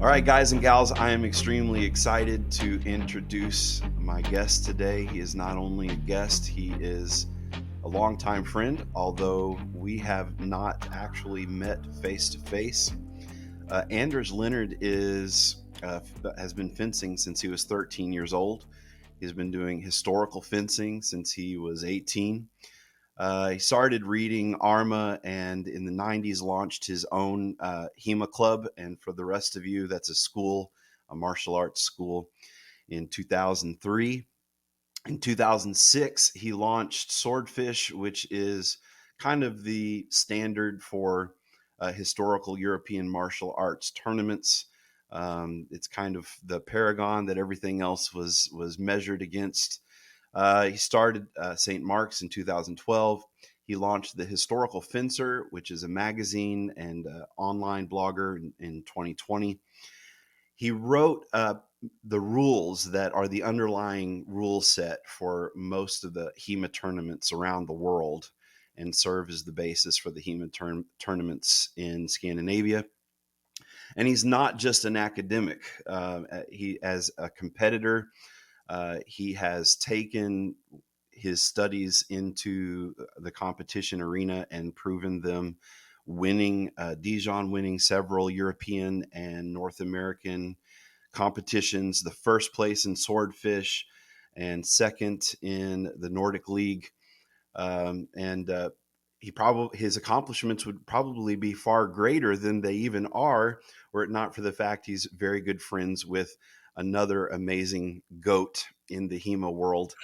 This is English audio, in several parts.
All right, guys and gals, I am extremely excited to introduce my guest today. He is not only a guest, he is a longtime friend, although we have not actually met face to face. Anders Linnard has been fencing since he was 13 years old. He's been doing historical fencing since he was 18. He started reading ARMA and in the 90s launched his own HEMA club. And for the rest of you, that's a martial arts school in 2003. In 2006, he launched Swordfish, which is kind of the standard for historical European martial arts tournaments. It's kind of the paragon that everything else was measured against. He started St. Mark's in 2012. He launched The Historical Fencer, which is a magazine and online blogger in 2020. He wrote the rules that are the underlying rule set for most of the HEMA tournaments around the world and serve as the basis for the HEMA tournaments in Scandinavia. And he's not just an academic. He, as a competitor, he has taken his studies into the competition arena and proven them, Dijon winning several European and North American competitions, the first place in Swordfish and second in the Nordic League. His accomplishments would probably be far greater than they even are, were it not for the fact he's very good friends with another amazing goat in the HEMA world.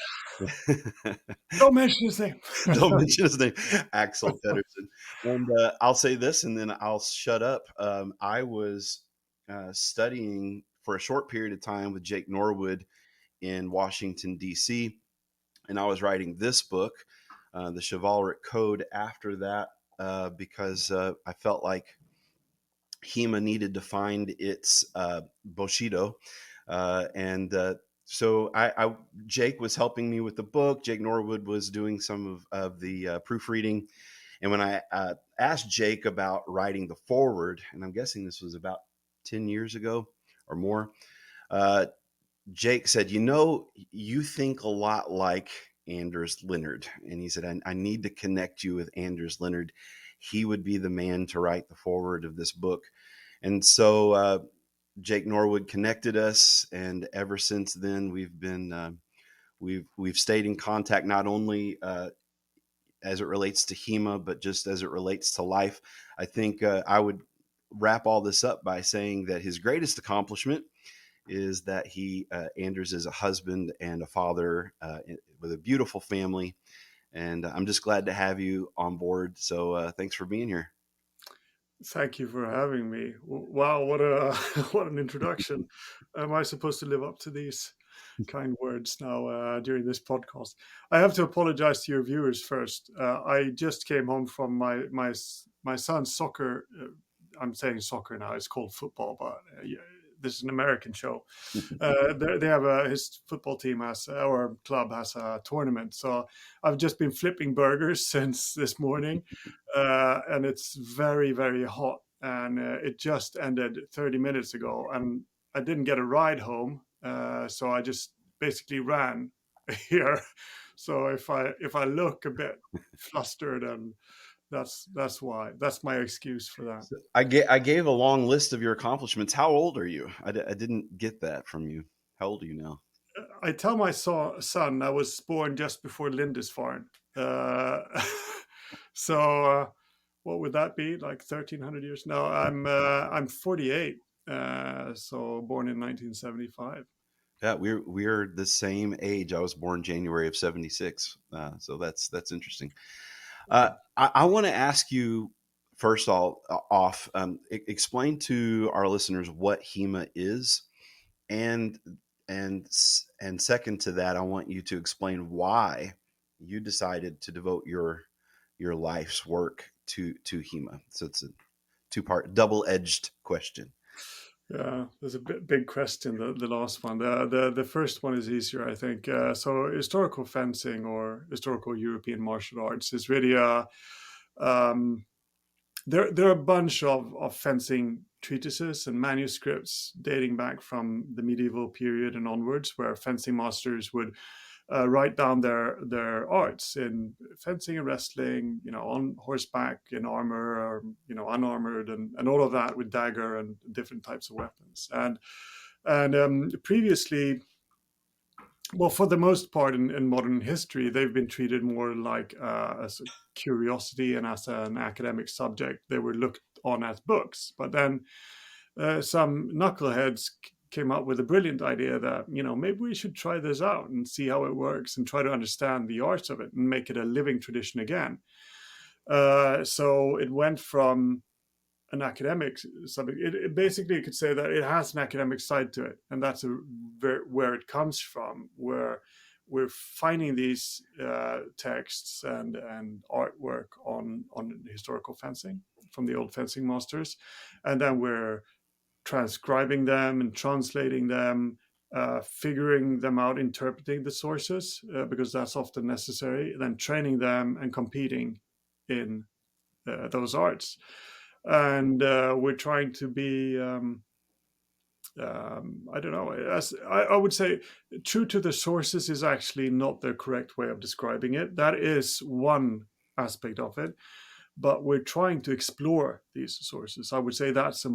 Don't mention his name. Don't mention his name, Axel Pedersen. And I'll say this, and then I'll shut up. I was studying for a short period of time with Jake Norwood in Washington, D.C., and I was writing this book, The Chivalric Code, after that, because I felt like HEMA needed to find its Bushido. So Jake was helping me with the book. Jake Norwood was doing some of the proofreading. And when I asked Jake about writing the foreword, and I'm guessing this was about 10 years ago or more, Jake said, you think a lot like Anders Linnard. And he said, I need to connect you with Anders Linnard. He would be the man to write the foreword of this book. And so Jake Norwood connected us, and ever since then we've stayed in contact, not only as it relates to HEMA, but just as it relates to life. I think I would wrap all this up by saying that his greatest accomplishment is that Anders is a husband and a father with a beautiful family. And I'm just glad to have you on board. So thanks for being here. Thank you for having me. Wow, what an introduction. Am I supposed to live up to these kind words now during this podcast? I have to apologize to your viewers first. I just came home from my son's soccer. I'm saying soccer now. It's called football, but this is an American show. They have his football team our club has a tournament. So I've just been flipping burgers since this morning, and it's very, very hot. And it just ended 30 minutes ago, and I didn't get a ride home, so I just basically ran here. So if I look a bit flustered, and that's why. That's my excuse for that. I gave a long list of your accomplishments. How old are you? I didn't get that from you. How old are you now? I tell my son I was born just before Lindisfarne. So what would that be? Like 1,300 years? No, I'm 48. So born in 1975. Yeah, we're the same age. I was born January of 76. So that's interesting. I want to ask you first off, explain to our listeners what HEMA is, and second to that, I want you to explain why you decided to devote your life's work to HEMA. So it's a two-part, double-edged question. Yeah, there's a big question. The last one, the first one is easier, I think. So historical fencing or historical European martial arts is really there are a bunch of fencing treatises and manuscripts dating back from the medieval period and onwards, where fencing masters would write down their arts in fencing and wrestling, on horseback, in armor, or unarmored, and all of that, with dagger and different types of weapons. And previously, well, for the most part in modern history, they've been treated more like as a curiosity and as an academic subject. They were looked on as books. But then some knuckleheads came up with a brilliant idea that, maybe we should try this out and see how it works and try to understand the art of it and make it a living tradition again. So it went from an academic subject. It basically, you could say that it has an academic side to it, and that's where it comes from, where we're finding these texts and artwork on historical fencing from the old fencing masters, and then we're transcribing them and translating them, figuring them out, interpreting the sources, because that's often necessary, then training them and competing in those arts. And we're trying to be, I don't know, as I would say, true to the sources is actually not the correct way of describing it. That is one aspect of it, but we're trying to explore these sources. I would say that's a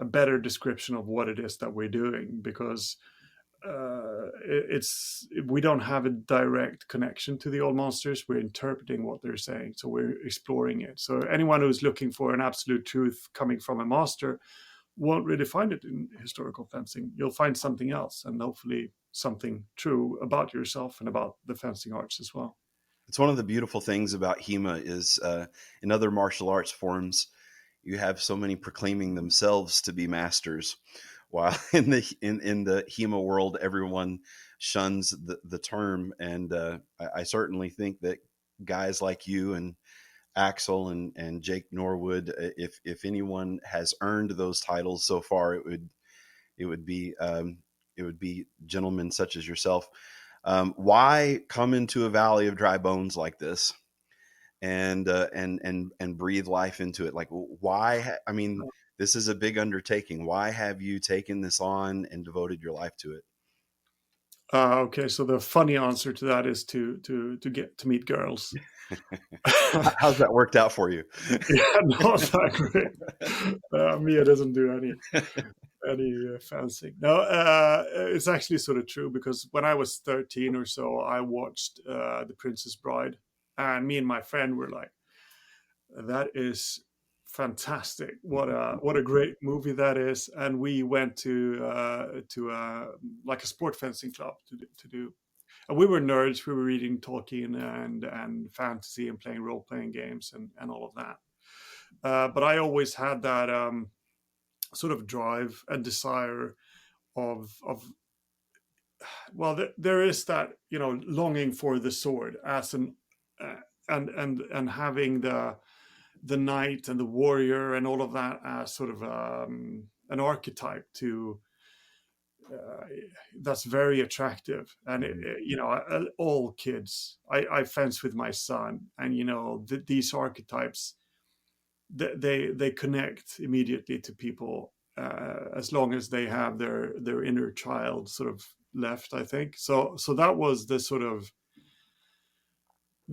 better description of what it is that we're doing, because we don't have a direct connection to the old monsters. We're interpreting what they're saying, so we're exploring it. So anyone who's looking for an absolute truth coming from a master won't really find it in historical fencing. You'll find something else, and hopefully something true about yourself and about the fencing arts as well. It's one of the beautiful things about HEMA is in other martial arts forms, you have so many proclaiming themselves to be masters, while in the HEMA world, everyone shuns the term. And I certainly think that guys like you and Axel and Jake Norwood, if anyone has earned those titles so far, it would be gentlemen such as yourself. Why come into a valley of dry bones like this and breathe life into it? Like, why? I mean, this is a big undertaking. Why have you taken this on and devoted your life to it? Okay, so the funny answer to that is to get to meet girls. How's that worked out for you? Yeah, not that great. Mia doesn't do any fencing. No, it's actually sort of true, because when I was 13 or so, I watched The Princess Bride, and me and my friend were like, "That is fantastic! What a great movie that is!" And we went to like a sport fencing club to do. And we were nerds. We were reading Tolkien and fantasy and playing role playing games and all of that. But I always had that sort of drive and desire of well, there is that, longing for the sword as an and having the knight and the warrior and all of that as sort of an archetype to that's very attractive. And all kids, I fence with my son, and these archetypes, they connect immediately to people, as long as they have their inner child sort of left, I think. So that was the sort of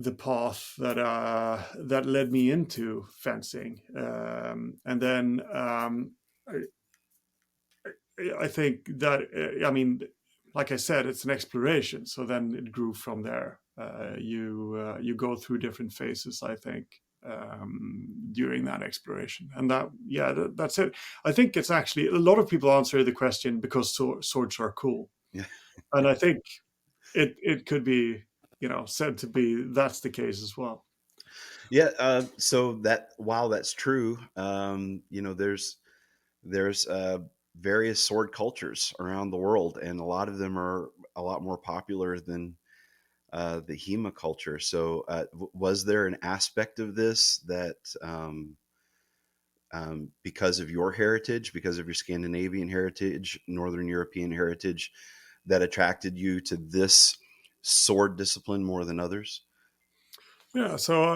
the path that led me into fencing, and then I think that like I said, it's an exploration. So then it grew from there. You go through different phases, I think, during that exploration, and that's it. I think it's actually, a lot of people answer the question because swords are cool, Yeah. and I think it could be said to be that's the case as well. Yeah. So that, while that's true, there's various sword cultures around the world, and a lot of them are a lot more popular than the HEMA culture. So was there an aspect of this that because of your heritage, because of your Scandinavian heritage, Northern European heritage, that attracted you to this sword discipline more than others? Yeah. So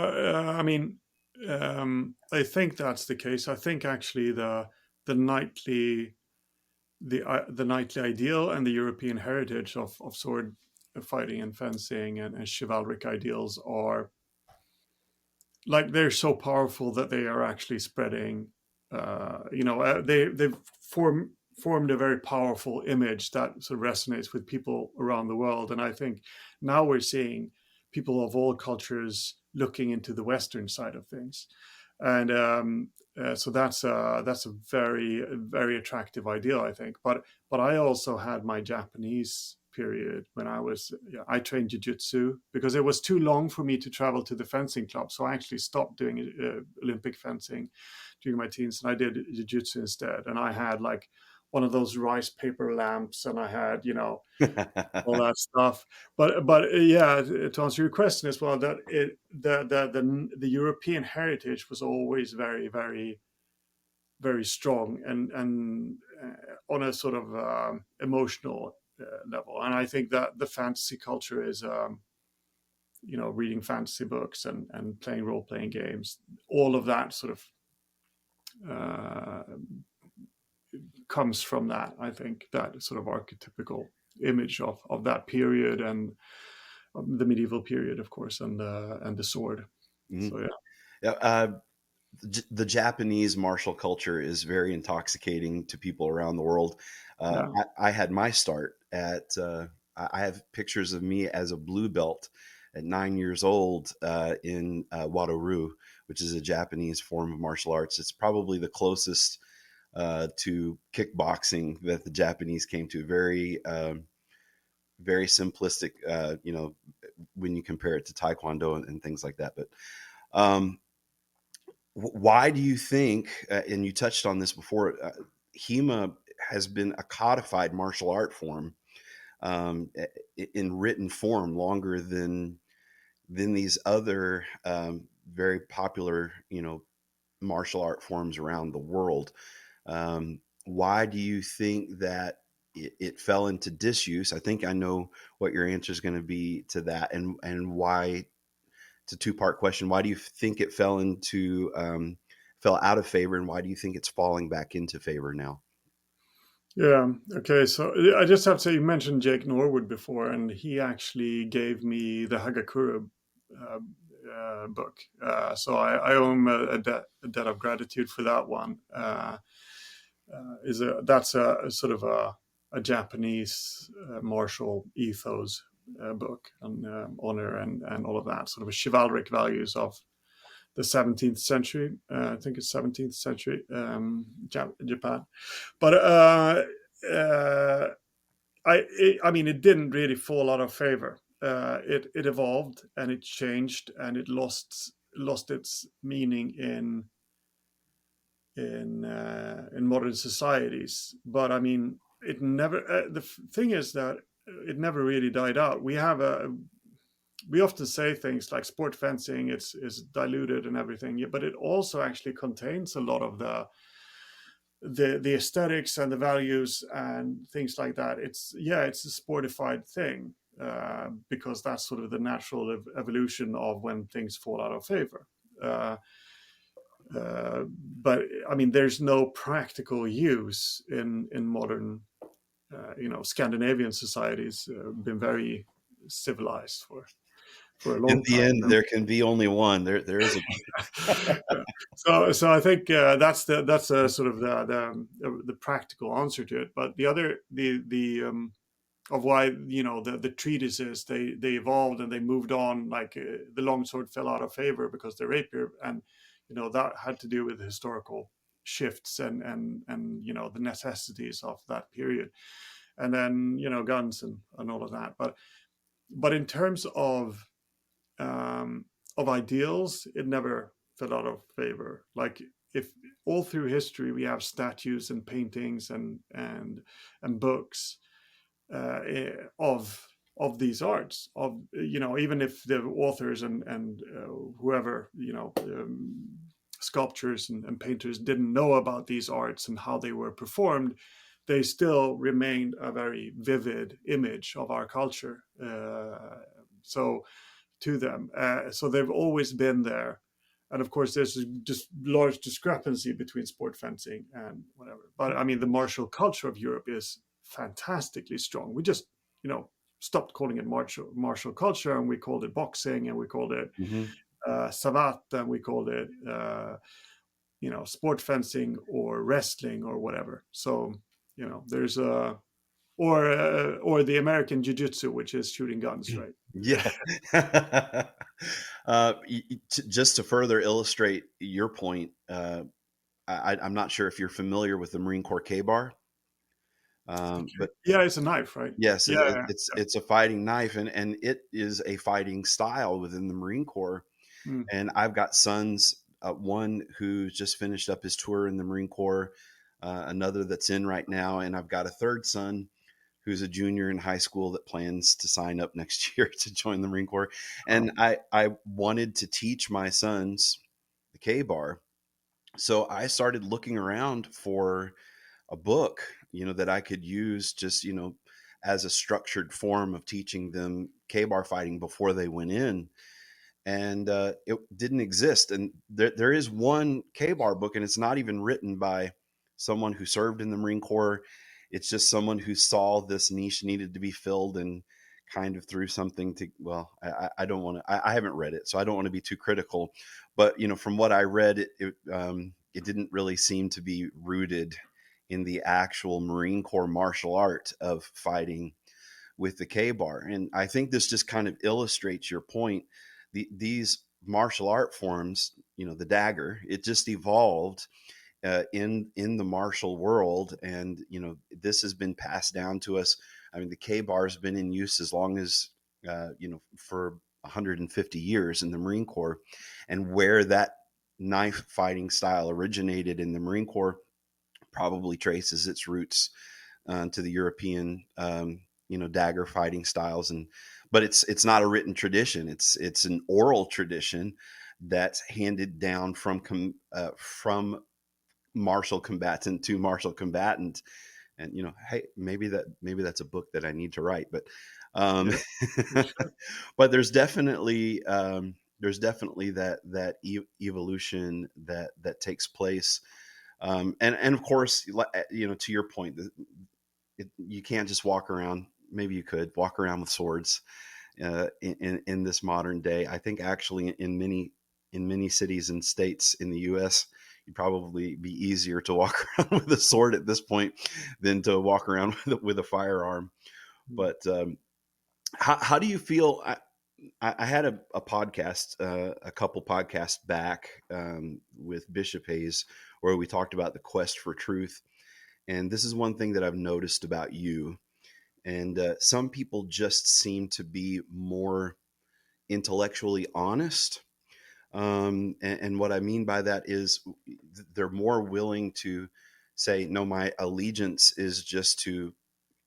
I think that's the case. I think actually the knightly the knightly ideal and the European heritage of sword fighting and fencing and chivalric ideals are like they're so powerful that they are actually spreading. They've formed a very powerful image that sort of resonates with people around the world. And I think now we're seeing people of all cultures looking into the Western side of things, and so that's a very very attractive ideal, I think. But I also had my Japanese period when I trained jiu-jitsu because it was too long for me to travel to the fencing club, so I actually stopped doing Olympic fencing during my teens, and I did jiu-jitsu instead. And I had like one of those rice paper lamps, and I had all that stuff. But yeah, to answer your question as well, that the European heritage was always very very very strong and on a sort of emotional level. And I think that the fantasy culture is, reading fantasy books and playing role playing games, all of that sort of uh, comes from that. I think that sort of archetypical image of that period and the medieval period, of course, and the sword. Mhm. So yeah, Yeah, the Japanese martial culture is very intoxicating to people around the world. yeah, I had my start at. I have pictures of me as a blue belt at 9 years old in Wado-ryu, which is a Japanese form of martial arts. It's probably the closest to kickboxing that the Japanese came to. Very, very simplistic. When you compare it to Taekwondo and things like that, but. Um, why do you think, and you touched on this before, HEMA has been a codified martial art form um, in written form longer than these other very popular, martial art forms around the world? Why do you think that it fell into disuse? I think I know what your answer is going to be to that, and why. It's a two-part question. Why do you think it fell out of favor, and why do you think it's falling back into favor now? yeah. Okay, so I just have to say, you mentioned Jake Norwood before, and he actually gave me the Hagakure uh, book. So I owe him a debt of gratitude for that one. That's a sort of a Japanese martial ethos book on honor and all of that sort of chivalric values of the 17th century. I think it's 17th century Japan. But uh, I mean, it didn't really fall out of favor. It evolved and it changed and it lost its meaning in modern societies. But I mean, it never. The thing is that it never really died out. We often say things like sport fencing is diluted and everything, yeah, but it also actually contains a lot of the aesthetics and the values and things like that. It's a sportified thing because that's sort of the natural evolution of when things fall out of favor. Uh, but I mean, there's no practical use in modern, Scandinavian societies. Been very civilized for a In long the time. end, there can be only one. There is Yeah. So I think that's a sort of the practical answer to it. But the other the of why the treatises they evolved and they moved on, like the longsword fell out of favor because the rapier, and that had to do with historical shifts and the necessities of that period, and then guns and all of that. But in terms of ideals, it never fell out of favor. Like, if all through history we have statues and paintings and books of these arts, of even if the authors and whoever sculptors and painters didn't know about these arts and how they were performed, they still remained a very vivid image of our culture. So to them. So they've always been there. And of course, there's just large discrepancy between sport fencing and whatever. But I mean, the martial culture of Europe is fantastically strong. We just, stopped calling it martial culture, and we called it boxing, and we called it Hmm. savat, and we called it sport fencing or wrestling or whatever. So there's a or the American jiu-jitsu, which is shooting guns, right? Yeah. Just to further illustrate your point, I'm not sure if you're familiar with the Marine Corps K-bar, but Yeah, it's a knife, right? yes, Yeah, yeah, it's a fighting knife, and it is a fighting style within the Marine Corps. yeah. Mm. And I've got sons, one who's just finished up his tour in the Marine Corps, another that's in right now, and I've got a third son who's a junior in high school that plans to sign up next year to join the Marine Corps. Oh, And I wanted to teach my sons the K bar. So I started looking around for a book, that I could use just, as a structured form of teaching them K bar fighting before they went in. And it didn't exist. And there is one K-bar book, and it's not even written by someone who served in the Marine Corps. It's just someone who saw this niche needed to be filled and kind of threw something to. Well, I don't want to. I haven't read it, so I don't want to be too critical. But from what I read, it didn't really seem to be rooted in the actual Marine Corps martial art of fighting with the K-bar. And I think this just kind of illustrates your point. These martial art forms, the dagger, it just evolved in the martial world, and this has been passed down to us. I mean, the K-bar has been in use as long as for 150 years in the Marine Corps, and where that knife fighting style originated in the Marine Corps probably traces its roots to the European, dagger fighting styles, but it's not a written tradition. It's an oral tradition that's handed down from martial combatant to martial combatant. And hey, maybe that's a book that I need to write. But um, yeah, you should. but there's definitely that evolution that takes place. And of course, to your point, you can't just walk around. Maybe you could walk around with swords in this modern day. I think actually in many cities and states in the U.S., you'd probably be easier to walk around with a sword at this point than to walk around with a firearm. Mm. But how do you feel? I had a podcast, a couple podcasts back, with Bishop Hayes, where we talked about the quest for truth. And this is one thing that I've noticed about you. And some people just seem to be more intellectually honest. And what I mean by that is they're more willing to say, no, my allegiance is just to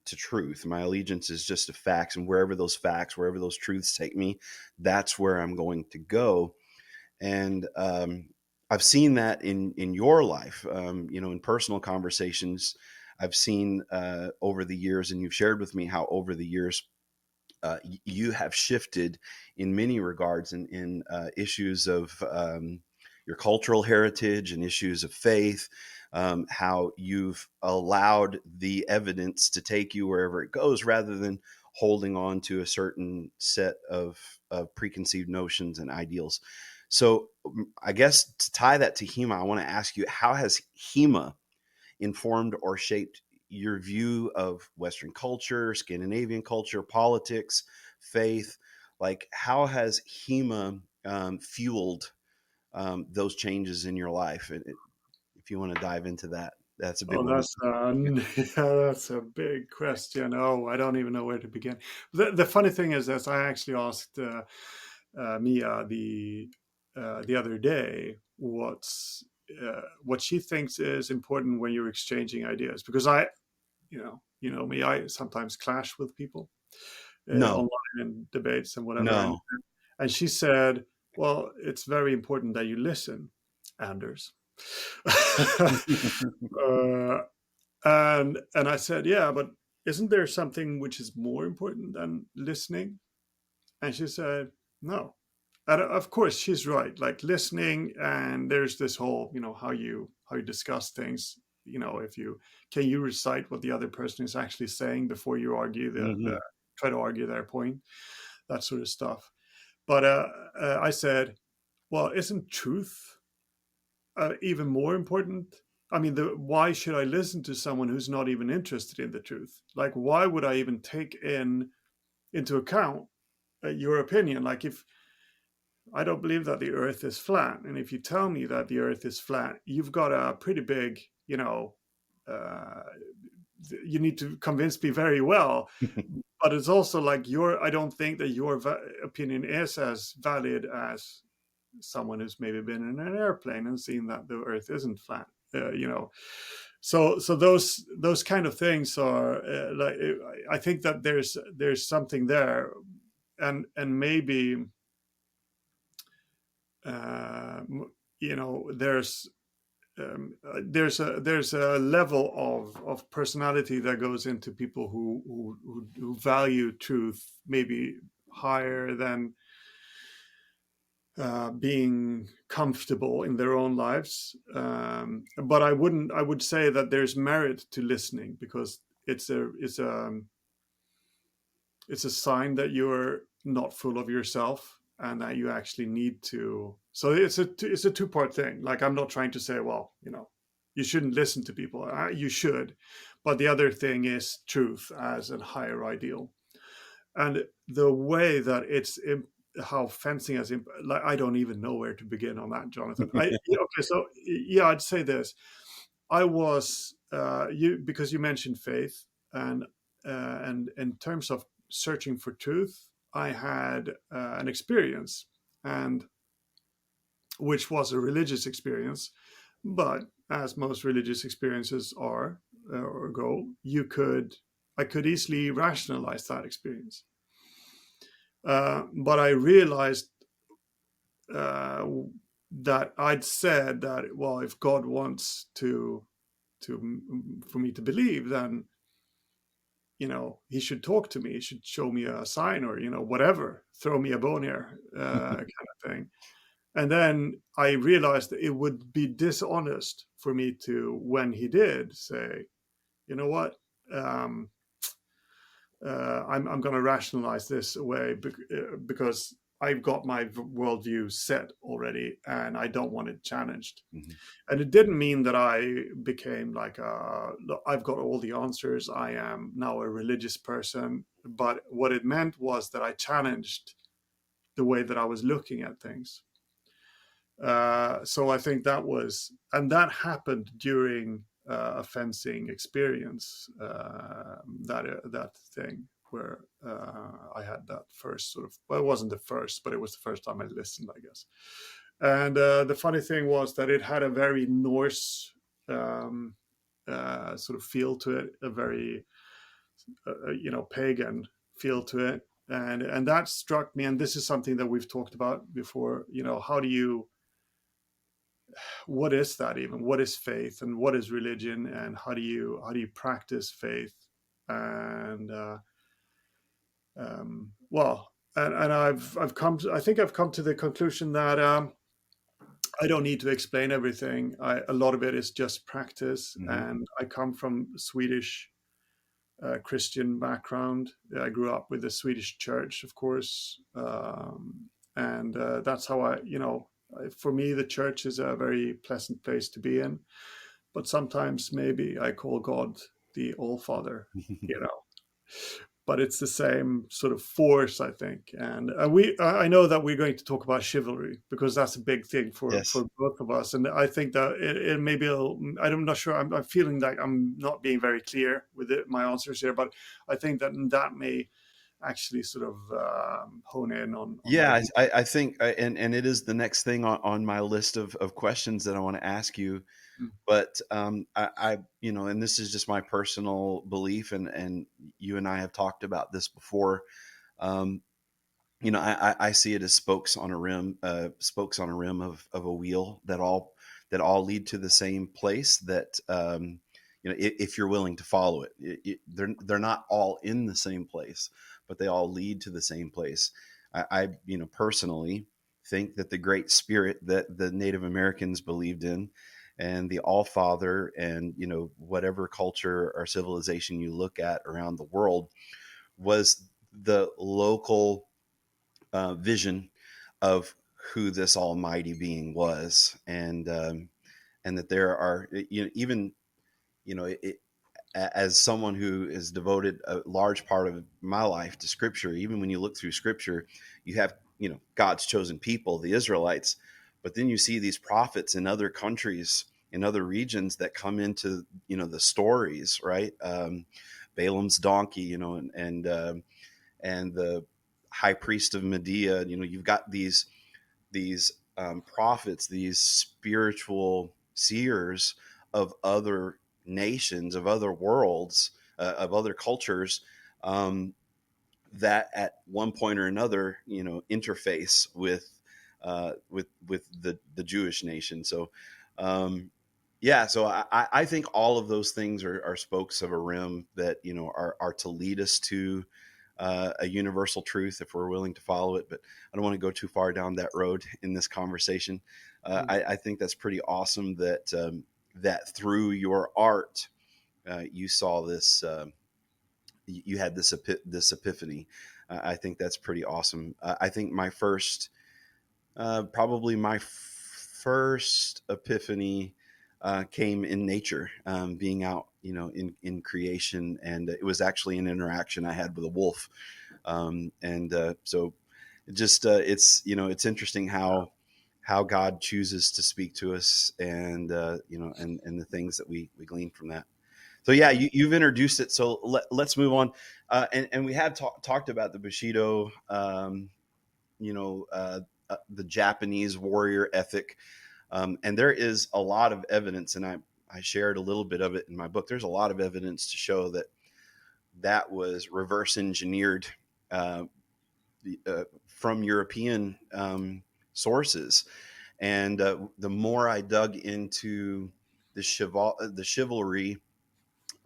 truth. My allegiance is just to facts. And wherever those truths take me, that's where I'm going to go. And I've seen that in your life, in personal conversations. I've seen over the years, and you've shared with me how over the years you have shifted in many regards in issues of your cultural heritage and issues of faith, how you've allowed the evidence to take you wherever it goes rather than holding on to a certain set of preconceived notions and ideals. So I guess to tie that to HEMA, I want to ask you, how has HEMA informed or shaped your view of Western culture, Scandinavian culture, politics, faith? Like, how has HEMA fueled those changes in your life? And if you want to dive into that, that's a big Oh, one. yeah, that's a big question. Oh, I don't even know where to begin. The funny thing is that I actually asked Mia the other day what she thinks is important when you're exchanging ideas, because me, I sometimes clash with people No, online in debates and whatever, and no. and she said, well, it's very important that you listen, Anders. uh, and I said, yeah, but isn't there something which is more important than listening? And she said, no. And of course, she's right. Like listening, and there's this whole, how you discuss things. If you can you recite what the other person is actually saying before you argue the Hmm. try to argue their point, that sort of stuff. But I said, well, isn't truth even more important? I mean, why should I listen to someone who's not even interested in the truth? Like, why would I even take into account your opinion? Like, if I don't believe that the Earth is flat, and if you tell me that the Earth is flat, you've got a pretty big, uh, you need to convince me very well. But it's also like I don't think that your opinion is as valid as someone who's maybe been in an airplane and seen that the Earth isn't flat. So those kind of things are like, I think that there's something there, and maybe uh, there's a level of personality that goes into people who value truth maybe higher than being comfortable in their own lives. But I would say that there's merit to listening, because it's a sign that you're not full of yourself, and that you actually need to. So it's a two-part thing. Like, I'm not trying to say, well, you shouldn't listen to people. You should, but the other thing is truth as a higher ideal. And the way that how fencing has like, I don't even know where to begin on that, Jonathan. Okay, so yeah, I'd say this. I was you because you mentioned faith, and in terms of searching for truth, I had an experience, and which was a religious experience. But as most religious experiences are or go, I could easily rationalize that experience. But I realized uh, that I'd said that, well, if God wants to for me to believe, then he should talk to me. He should show me a sign, or whatever, throw me a bone here, kind of thing. And then I realized that it would be dishonest for me to, when he did, say, you know what, um, I'm going to rationalize this away because I've got my worldview set already, and I don't want it challenged. Hmm. And it didn't mean that I became like I've got all the answers. I am now a religious person. But what it meant was that I challenged the way that I was looking at things. So I think that happened during a fencing experience. That thing where I had that first sort of, well, it wasn't the first, but it was the first time I listened, I guess. And the funny thing was that it had a very Norse um, sort of feel to it, a very pagan feel to it, and that struck me. And this is something that we've talked about before. How do you what is that even? What is faith, and what is religion, and how do you practice faith? And well, and I think I've come to the conclusion that I don't need to explain everything. A lot of it is just practice, Hmm. and I come from Swedish Christian background. I grew up with the Swedish church, of course, and that's how for me, the church is a very pleasant place to be in. But sometimes maybe I call God the All Father, you know. But it's the same sort of force, I think. And I know that we're going to talk about chivalry, because that's a big thing Yes. for both of us. And I think that it maybe I'm not sure. I'm feeling like I'm not being very clear with my answers here, but I think that may actually sort of hone in on Yeah, my I think, and it is the next thing on my list of questions that I want to ask you. view. But and this is just my personal belief, and you and I have talked about this before. Um, I see it as spokes on a rim of a wheel that all lead to the same place. That if you're willing to follow they're not all in the same place, but they all lead to the same place. I personally think that the Great Spirit that the Native Americans believed in, and the All Father, and whatever culture or civilization you look at around the world, was the local vision of who this Almighty Being was, and that there are, even it, as someone who has devoted a large part of my life to Scripture, even when you look through Scripture, you have God's chosen people, the Israelites, but then you see these prophets in other countries, in other regions, that come into the stories, right? Balaam's donkey, and the high priest of Medea. You've got these prophets, these spiritual seers of other nations, of other worlds, of other cultures, that at one point or another, interface with the Jewish nation. So, yeah, so I think all of those things are spokes of a rim that are to lead us to a universal truth if we're willing to follow it. But I don't want to go too far down that road in this conversation. I think that's pretty awesome that that through your art you saw this. You had this epiphany. I think that's pretty awesome. I think probably my first epiphany came in nature, being out, in creation, and it was actually an interaction I had with a wolf, so it's interesting how God chooses to speak to us, and and the things that we glean from that. So yeah, you've introduced it. So let's move on, and we have talked about the Bushido, the Japanese warrior ethic. And there is a lot of evidence, and I shared a little bit of it in my book. There's a lot of evidence to show that was reverse engineered from European sources. And the more I dug into the chivalry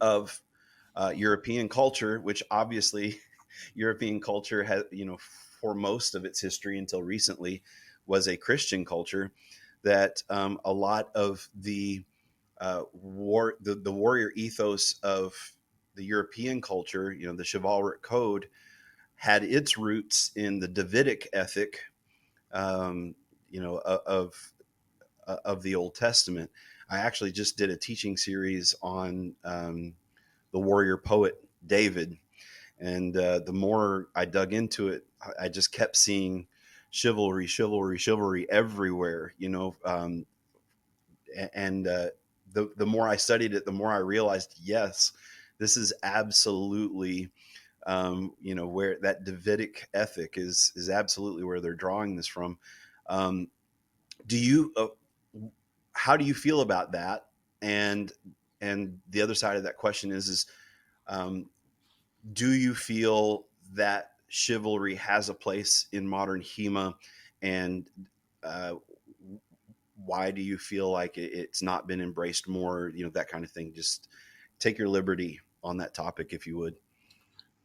of European culture, which obviously European culture has, for most of its history until recently, was a Christian culture, that a lot of the warrior ethos of the European culture, the chivalric code, had its roots in the Davidic ethic, of the Old Testament. I actually just did a teaching series on the warrior poet David, and the more I dug into it, I just kept seeing chivalry everywhere, and the more I studied it, the more I realized, yes, this is absolutely, where that Davidic ethic is absolutely where they're drawing this from. Do you, how do you feel about that? And the other side of that question is, do you feel that chivalry has a place in modern HEMA, and why do you feel like it's not been embraced more? That kind of thing. Just take your liberty on that topic, if you would.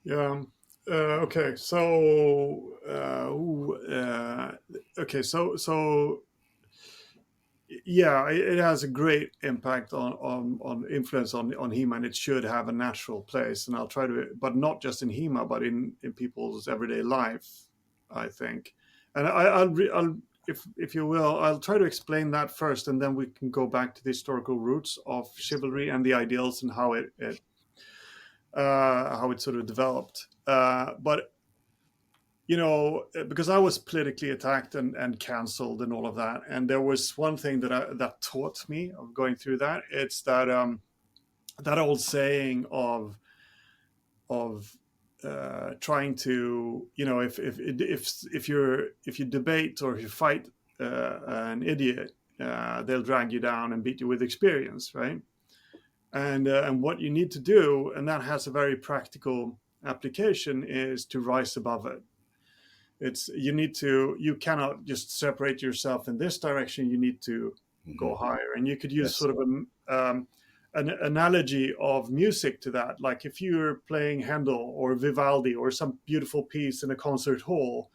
Yeah. Okay. So, okay. So, yeah, it has a great impact on influence on HEMA, and it should have a natural place. And I'll try to, but not just in HEMA, but in people's everyday life, I think. And I'll if you will, I'll try to explain that first, and then we can go back to the historical roots of chivalry and the ideals and how it sort of developed. But because I was politically attacked and canceled and all of that, and there was one thing that taught me of going through that. It's that that old saying of trying to, if you debate or if you fight an idiot, they'll drag you down and beat you with experience, right? And what you need to do, and that has a very practical application, is to rise above it. You cannot just separate yourself in this direction. You need to go higher. And you could use Yes. sort of an analogy of music to that. Like if you're playing Handel or Vivaldi or some beautiful piece in a concert hall,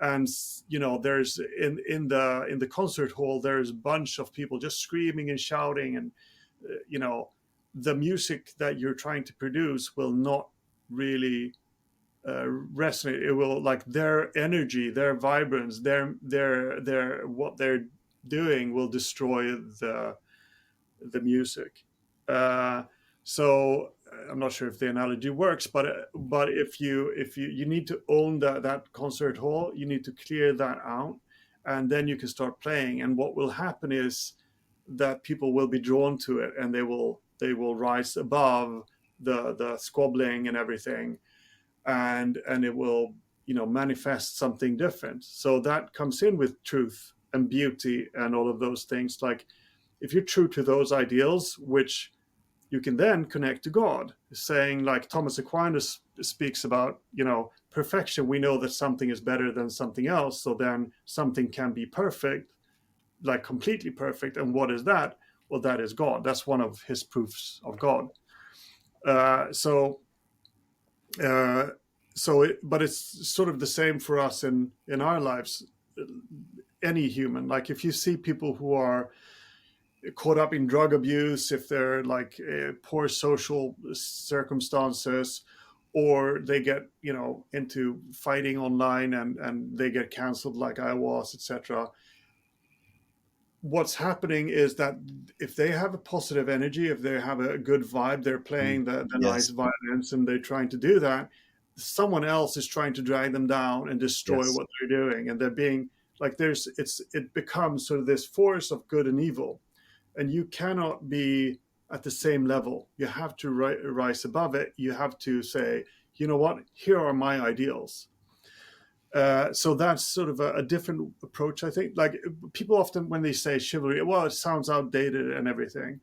and there's in the concert hall, there's a bunch of people just screaming and shouting, and the music that you're trying to produce will not really resonate. It will, like, their energy, their vibrance, their what they're doing will destroy the music. Uh, so I'm not sure if the analogy works, but if you need to own that concert hall, you need to clear that out, and then you can start playing. And what will happen is that people will be drawn to it, and they will rise above the squabbling and everything, and it will manifest something different. So that comes in with truth and beauty and all of those things. Like, if you're true to those ideals, which you can then connect to God, saying, like Thomas Aquinas speaks about, perfection. We know that something is better than something else, so then something can be perfect, like completely perfect. And what is that? Well, that is God. That's one of his proofs of God. So but it's sort of the same for us in our lives. Any human, like, if you see people who are caught up in drug abuse, if they're like poor social circumstances, or they get into fighting online and they get canceled, like I was, etc. What's happening is that if they have a positive energy, if they have a good vibe, they're playing the nice Yes. violence, and they're trying to do that, someone else is trying to drag them down and destroy Yes. what they're doing. And they're being like, it becomes sort of this force of good and evil, and you cannot be at the same level. You have to rise above it. You have to say, you know what, here are my ideals. So that's sort of a different approach, I think. Like, people often, when they say chivalry, well, it sounds outdated and everything.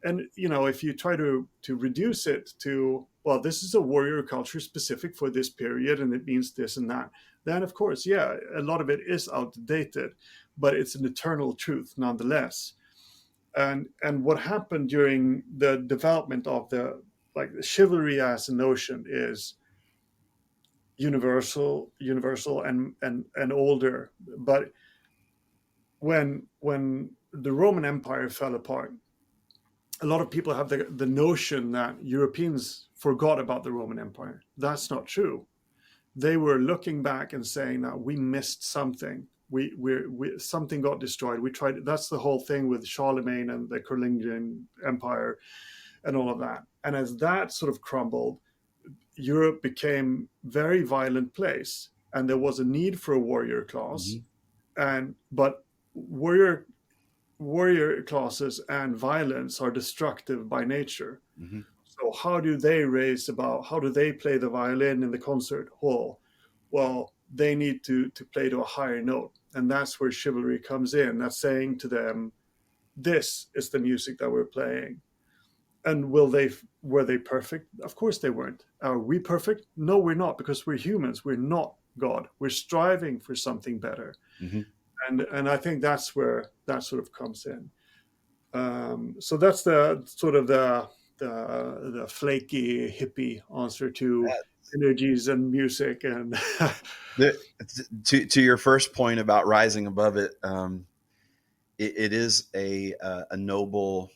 And if you try to reduce it to, well, this is a warrior culture specific for this period, and it means this and that, then of course, yeah, a lot of it is outdated, but it's an eternal truth nonetheless. And what happened during the development of the chivalry as a notion is universal and older. But when the Roman Empire fell apart, a lot of people have the notion that Europeans forgot about the Roman Empire. That's not true. They were looking back and saying that we missed something. We something got destroyed. We tried. That's the whole thing with Charlemagne and the Carolingian Empire and all of that. And as that sort of crumbled, Europe became a very violent place, and there was a need for a warrior class. But warrior classes and violence are destructive by nature. Mm-hmm. So how do they play the violin in the concert hall? Well, they need to play to a higher note, and that's where chivalry comes in. That's saying to them, this is the music that we're playing. And were they perfect? Of course they weren't. Are we perfect? No, we're not, because we're humans. We're not God. We're striving for something better. Mm-hmm. And I think that's where that sort of comes in. So that's the sort of the flaky hippie answer to energies and music. And to your first point about rising above it, it is a noble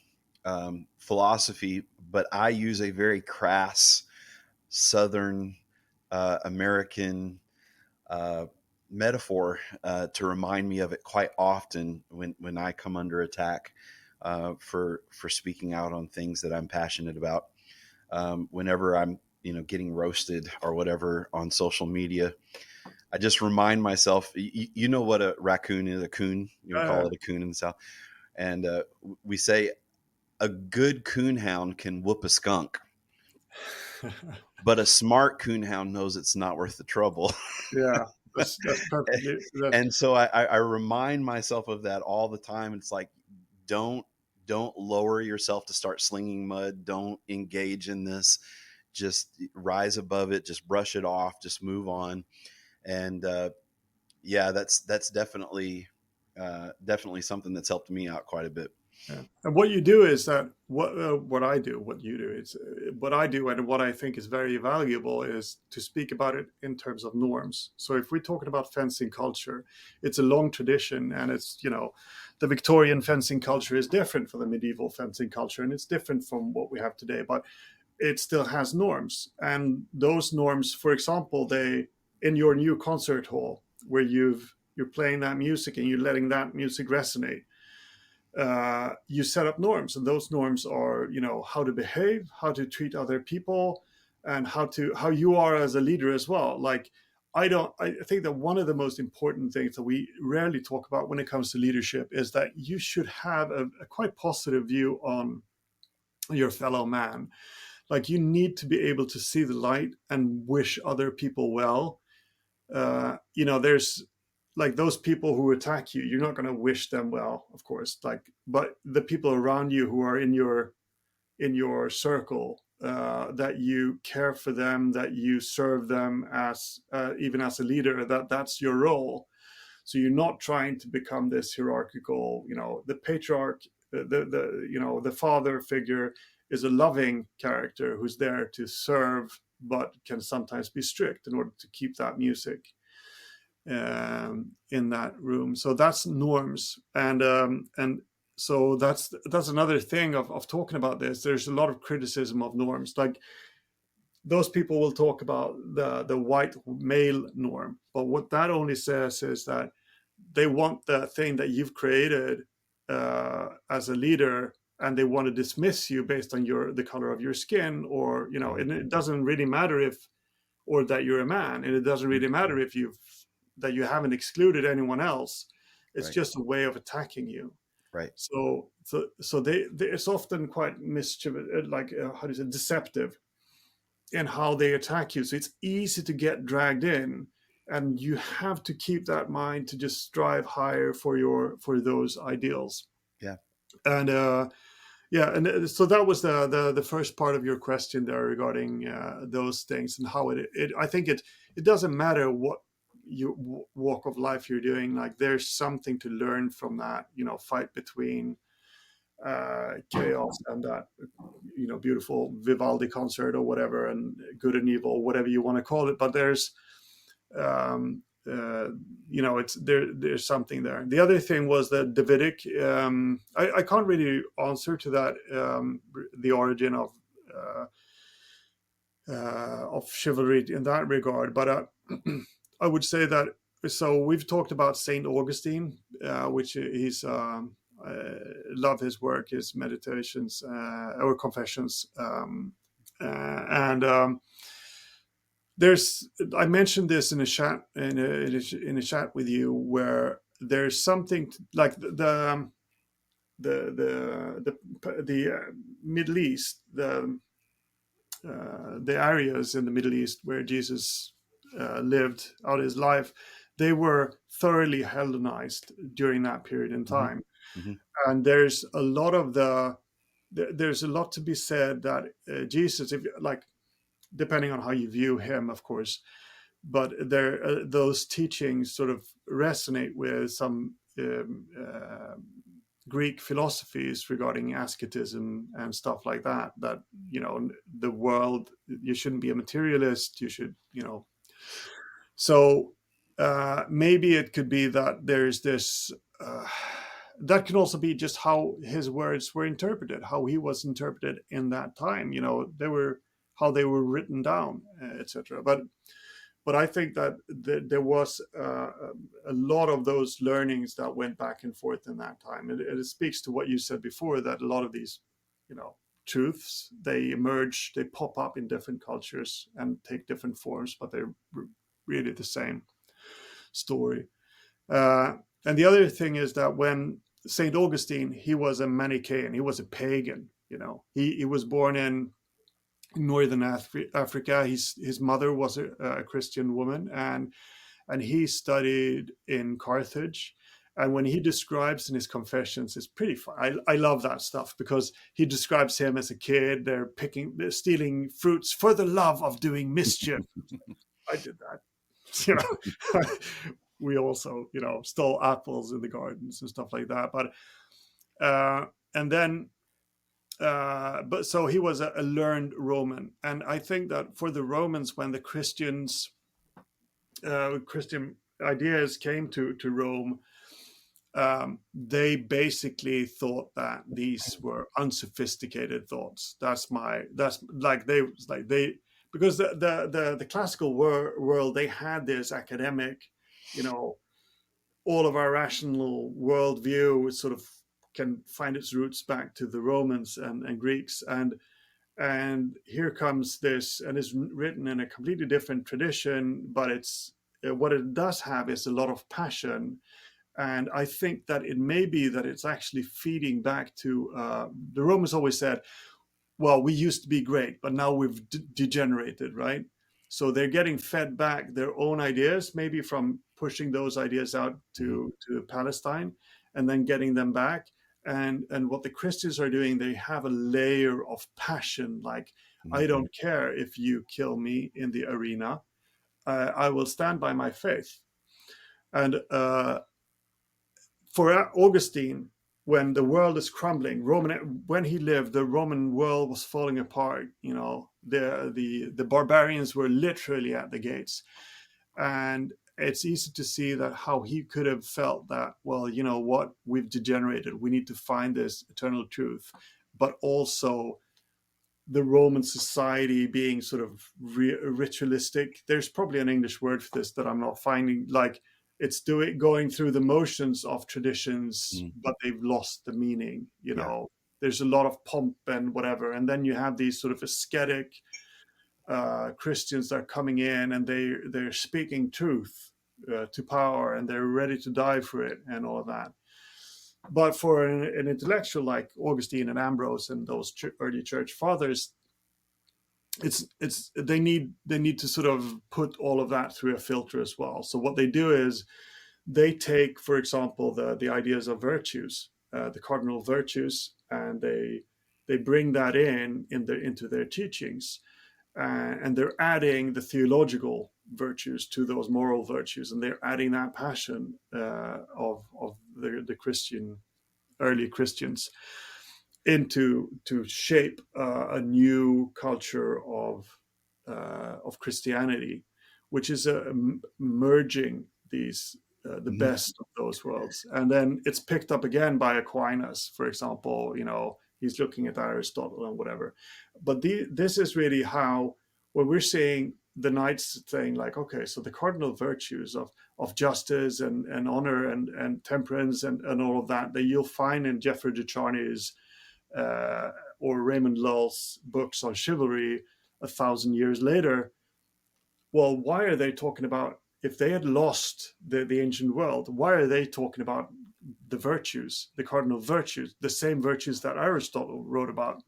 philosophy, but I use a very crass Southern American metaphor to remind me of it quite often when I come under attack for speaking out on things that I'm passionate about. Whenever I'm getting roasted or whatever on social media, I just remind myself, you know what a raccoon is, a coon, call it a coon in the South. And we say a good coonhound can whoop a skunk, but a smart coonhound knows it's not worth the trouble. Yeah, that's perfectly. And so I remind myself of that all the time. It's like, don't lower yourself to start slinging mud. Don't engage in this. Just rise above it. Just brush it off. Just move on. And yeah, that's definitely something that's helped me out quite a bit. Yeah. And what you do is that what I do, what you do, it's what I do, and what I think is very valuable is to speak about it in terms of norms. So if we're talking about fencing culture, it's a long tradition, and it's the Victorian fencing culture is different from the medieval fencing culture, and it's different from what we have today, but it still has norms. And those norms, for example, they in your new concert hall where you're playing that music and you're letting that music resonate, you set up norms, and those norms are how to behave, how to treat other people, and how you are as a leader as well. Like I think that one of the most important things that we rarely talk about when it comes to leadership is that you should have a quite positive view on your fellow man. Like you need to be able to see the light and wish other people well. There's like those people who attack you, you're not going to wish them well, of course, but the people around you who are in your circle, that you care for them, that you serve them as even as a leader, that's your role. So you're not trying to become this hierarchical, the patriarch, the father figure is a loving character who's there to serve, but can sometimes be strict in order to keep that music in that room. So that's norms, and so that's another thing of talking about this. There's a lot of criticism of norms. Like those people will talk about the white male norm, but what that only says is that they want the thing that you've created as a leader, and they want to dismiss you based on the color of your skin, or and it doesn't really matter if, or that you're a man, and it doesn't really matter if that you haven't excluded anyone else. It's Right. just a way of attacking you. Right. So they it's often quite mischievous, like how do you say, deceptive in how they attack you. So it's easy to get dragged in, and you have to keep that mind to just strive higher for those ideals. Yeah. And yeah, and so that was the first part of your question there regarding those things, and how it I think it doesn't matter what walk of life you're doing. Like there's something to learn from that, fight between chaos and that beautiful Vivaldi concert or whatever, and good and evil, whatever you want to call it. But there's it's there's something there. The other thing was the Davidic. I can't really answer to that, the origin of chivalry in that regard, but I would say that. So we've talked about Saint Augustine, which he's love his work, his meditations or confessions, and there's. I mentioned this in a chat in a chat with you, where there's something like the Middle East, the areas in the Middle East where Jesus lived out his life, they were thoroughly Hellenized during that period in time. Mm-hmm. And there's a lot to be said that Jesus, if like, depending on how you view him, of course, but those teachings sort of resonate with some Greek philosophies regarding asceticism and stuff like that. That the world, you shouldn't be a materialist. You should, So maybe it could be that there's this. That can also be just how his words were interpreted, how he was interpreted in that time. How they were written down, etc. But I think that there was a lot of those learnings that went back and forth in that time. It speaks to what you said before, that a lot of these, truths, they emerge, they pop up in different cultures and take different forms, but they're really the same story. And the other thing is that when St. Augustine, he was a Manichaean, he was a pagan, he was born in Northern Africa. His mother was a Christian woman, and he studied in Carthage. And when he describes in his confessions, it's pretty fun. I love that stuff, because he describes him as a kid. They're stealing fruits for the love of doing mischief. I did that. We also, stole apples in the gardens and stuff like that. But and then but so he was a learned Roman, and I think that for the Romans, when the Christian ideas came to Rome, they basically thought that these were unsophisticated thoughts. That's like they because the classical world, they had this academic, you know, all of our rational worldview sort of can find its roots back to the Romans and Greeks, and here comes this, and it's written in a completely different tradition, but it's what it does have is a lot of passion. And I think that it may be that it's actually feeding back to the Romans always said, well, we used to be great, but now we've degenerated, right? So they're getting fed back their own ideas, maybe from pushing those ideas out to Palestine and then getting them back. And what the Christians are doing, they have a layer of passion, like, I don't care if you kill me in the arena, I will stand by my faith. And for Augustine, when the world is crumbling, when he lived, the Roman world was falling apart. You know, the barbarians were literally at the gates, and it's easy to see that how he could have felt that, well, you know what, we've degenerated. We need to find this eternal truth, but also the Roman society being sort of ritualistic. There's probably an English word for this that I'm not finding. Like, it's going through the motions of traditions, but they've lost the meaning. You know, there's a lot of pomp and whatever, and then you have these sort of ascetic Christians that are coming in, and they're speaking truth to power, and they're ready to die for it, and all of that. But for an intellectual like Augustine and Ambrose and those early church fathers, they need to sort of put all of that through a filter as well. So what they do is they take, for example, the ideas of virtues, the cardinal virtues, and they bring that into their teachings, and they're adding the theological virtues to those moral virtues, and they're adding that passion of the early Christians to shape a new culture of Christianity, which is merging the best of those worlds. And then it's picked up again by Aquinas, for example. You know, he's looking at Aristotle and whatever. But this is really how, when we're seeing the Knights saying, like, okay, so the cardinal virtues of justice and honor and temperance and all of that you'll find in Geoffrey de Charny's or Raymond Lull's books on chivalry 1,000 years later. Well, why are they talking about, if they had lost the ancient world, why are they talking about the virtues, the cardinal virtues, the same virtues that Aristotle wrote about?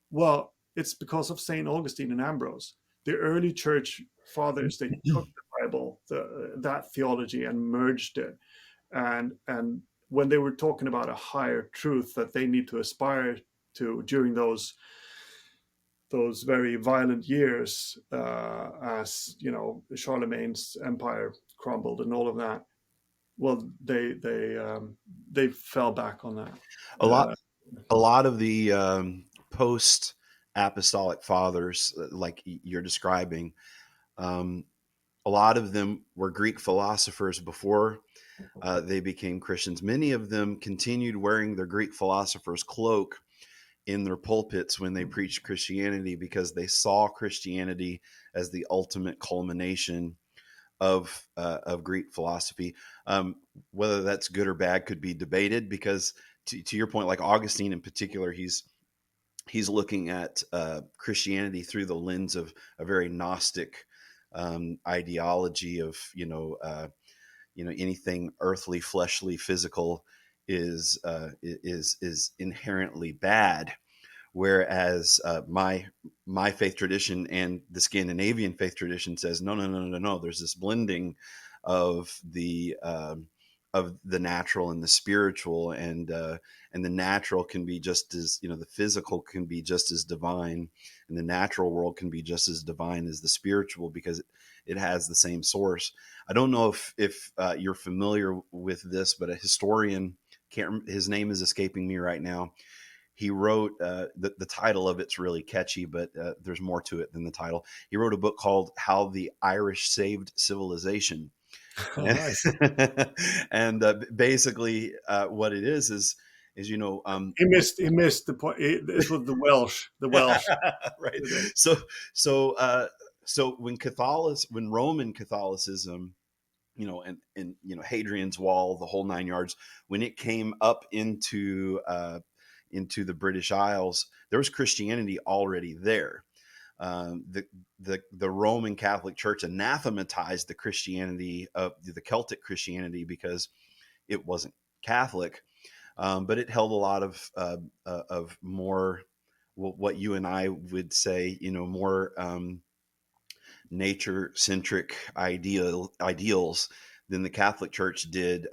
Well, it's because of St. Augustine and Ambrose. The early church fathers, they took the Bible, that theology, and merged it. And when they were talking about a higher truth that they need to aspire to during those very violent years, as you know, Charlemagne's empire crumbled and all of that, well, they fell back on that. A lot of the post apostolic fathers, like you're describing, a lot of them were Greek philosophers before they became Christians. Many of them continued wearing their Greek philosopher's cloak in their pulpits when they preached Christianity, because they saw Christianity as the ultimate culmination of Greek philosophy. Whether that's good or bad could be debated, because to your point, like Augustine in particular, he's looking at Christianity through the lens of a very Gnostic ideology of, anything earthly, fleshly, physical is inherently bad. Whereas my faith tradition and the Scandinavian faith tradition says no. There's this blending of the natural and the spiritual, and the natural can be just as, the physical can be just as divine, and the natural world can be just as divine as the spiritual, because it has the same source. I don't know if you're familiar with this, but a historian his name is escaping me right now. He wrote the title of it's really catchy, but there's more to it than the title. He wrote a book called How the Irish Saved Civilization. Nice. And basically what it is He missed the point. This was the Welsh. The Welsh. right. Did it. So so uh, so when Roman Catholicism, and Hadrian's Wall, the whole 9 yards, when it came up into the British Isles, there was Christianity already there. The Roman Catholic Church anathematized the Christianity of the Celtic Christianity because it wasn't Catholic, but it held a lot of more what you and I would say, more nature centric ideals than the Catholic Church did.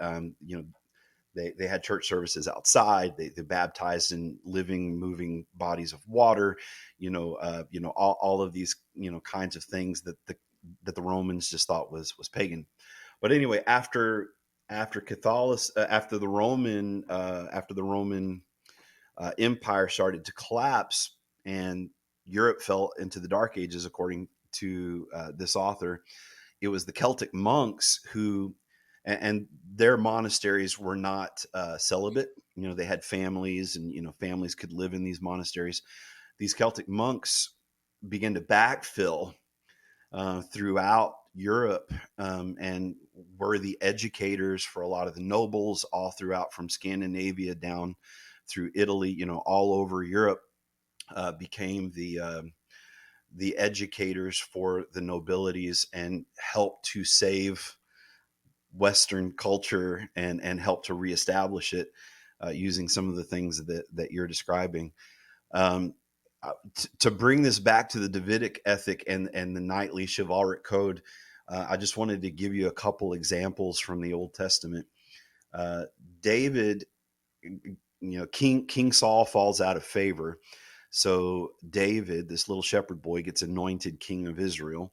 They had church services outside. They baptized in living, moving bodies of water. All of these kinds of things that the Romans just thought was pagan. But anyway, after the Roman Empire started to collapse and Europe fell into the Dark Ages, according to this author, it was the Celtic monks who, and their monasteries were not celibate. They had families, and families could live in these monasteries. These Celtic monks began to backfill throughout Europe, and were the educators for a lot of the nobles all throughout, from Scandinavia down through Italy, all over Europe, became the educators for the nobilities and helped to save Western culture and help to reestablish it using some of the things that you're describing. Um, to bring this back to the Davidic ethic and the knightly chivalric code, I just wanted to give you a couple examples from the Old Testament. David, King Saul falls out of favor. So David, this little shepherd boy, gets anointed king of Israel.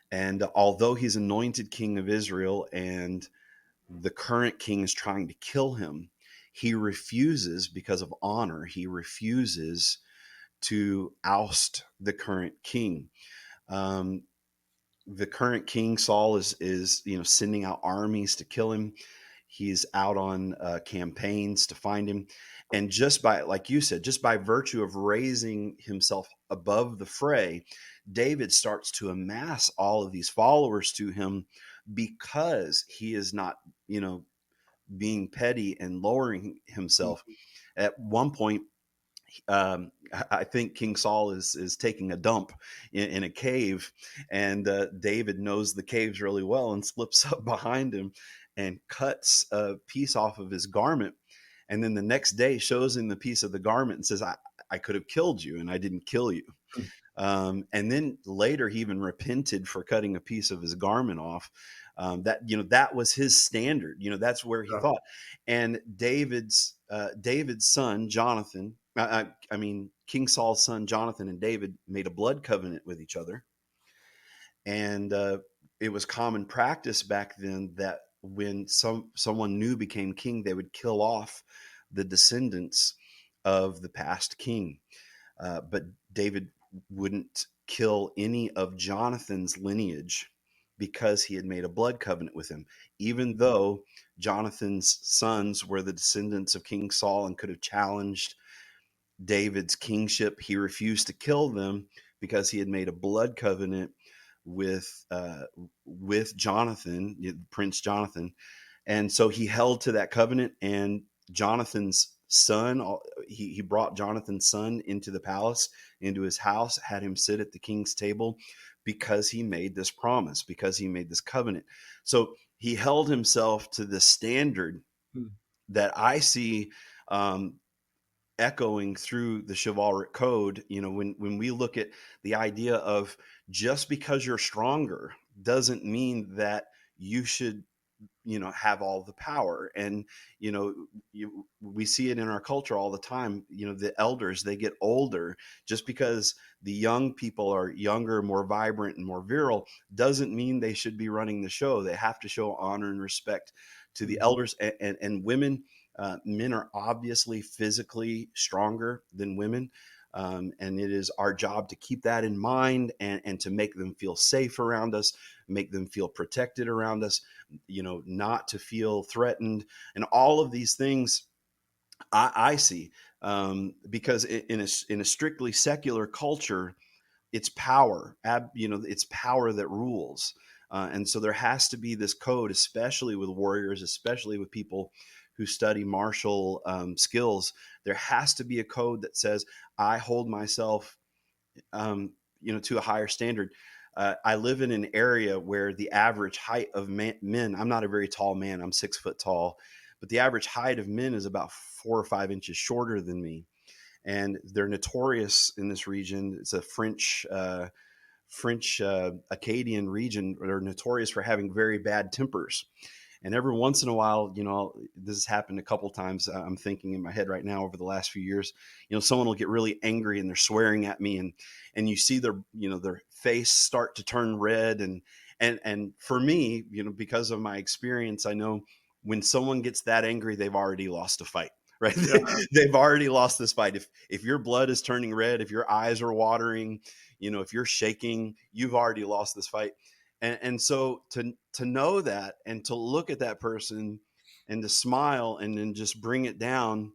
And although he's anointed king of Israel and the current king is trying to kill him, he refuses, because of honor, he refuses to oust the current king. The current king, Saul, is sending out armies to kill him. He's out on campaigns to find him. And just by, like you said, just by virtue of raising himself above the fray, David starts to amass all of these followers to him because he is not, being petty and lowering himself. At one point, I think King Saul is taking a dump in a cave, and David knows the caves really well and slips up behind him and cuts a piece off of his garment. And then the next day shows him the piece of the garment and says, I could have killed you and I didn't kill you. And then later he even repented for cutting a piece of his garment off. That was his standard. That's where he thought. And David's son Jonathan, King Saul's son Jonathan and David made a blood covenant with each other, and it was common practice back then that when someone new became king, they would kill off the descendants of the past king. But David wouldn't kill any of Jonathan's lineage because he had made a blood covenant with him, even though Jonathan's sons were the descendants of King Saul and could have challenged David's kingship. He refused to kill them because he had made a blood covenant with Jonathan, Prince Jonathan. And so he held to that covenant, and Jonathan's son, he brought Jonathan's son into the palace, into his house, had him sit at the king's table because he made this promise, because he made this covenant. So he held himself to the standard that I see echoing through the chivalric code. When we look at the idea of just because you're stronger doesn't mean that you should have all the power. And we see it in our culture all the time. The elders, they get older. Just because the young people are younger, more vibrant, and more virile doesn't mean they should be running the show. They have to show honor and respect to the elders and women. Men are obviously physically stronger than women. And it is our job to keep that in mind and to make them feel safe around us, make them feel protected around us, not to feel threatened. And all of these things I see, because in a strictly secular culture, it's power, it's power that rules. And so there has to be this code, especially with warriors, especially with people who study martial skills. There has to be a code that says, I hold myself, to a higher standard. I live in an area where the average height of men, I'm not a very tall man, I'm 6 foot tall, but the average height of men is about 4 or 5 inches shorter than me. And they're notorious in this region. It's a French Acadian region. They're notorious for having very bad tempers. And every once in a while, this has happened a couple times. I'm thinking in my head right now over the last few years, someone will get really angry and they're swearing at me, and you see their face start to turn red. And for me, because of my experience, I know when someone gets that angry, they've already lost a fight. Right. Yeah. They've already lost this fight. If your blood is turning red, if your eyes are watering, if you're shaking, you've already lost this fight. And so to know that and to look at that person and to smile and then just bring it down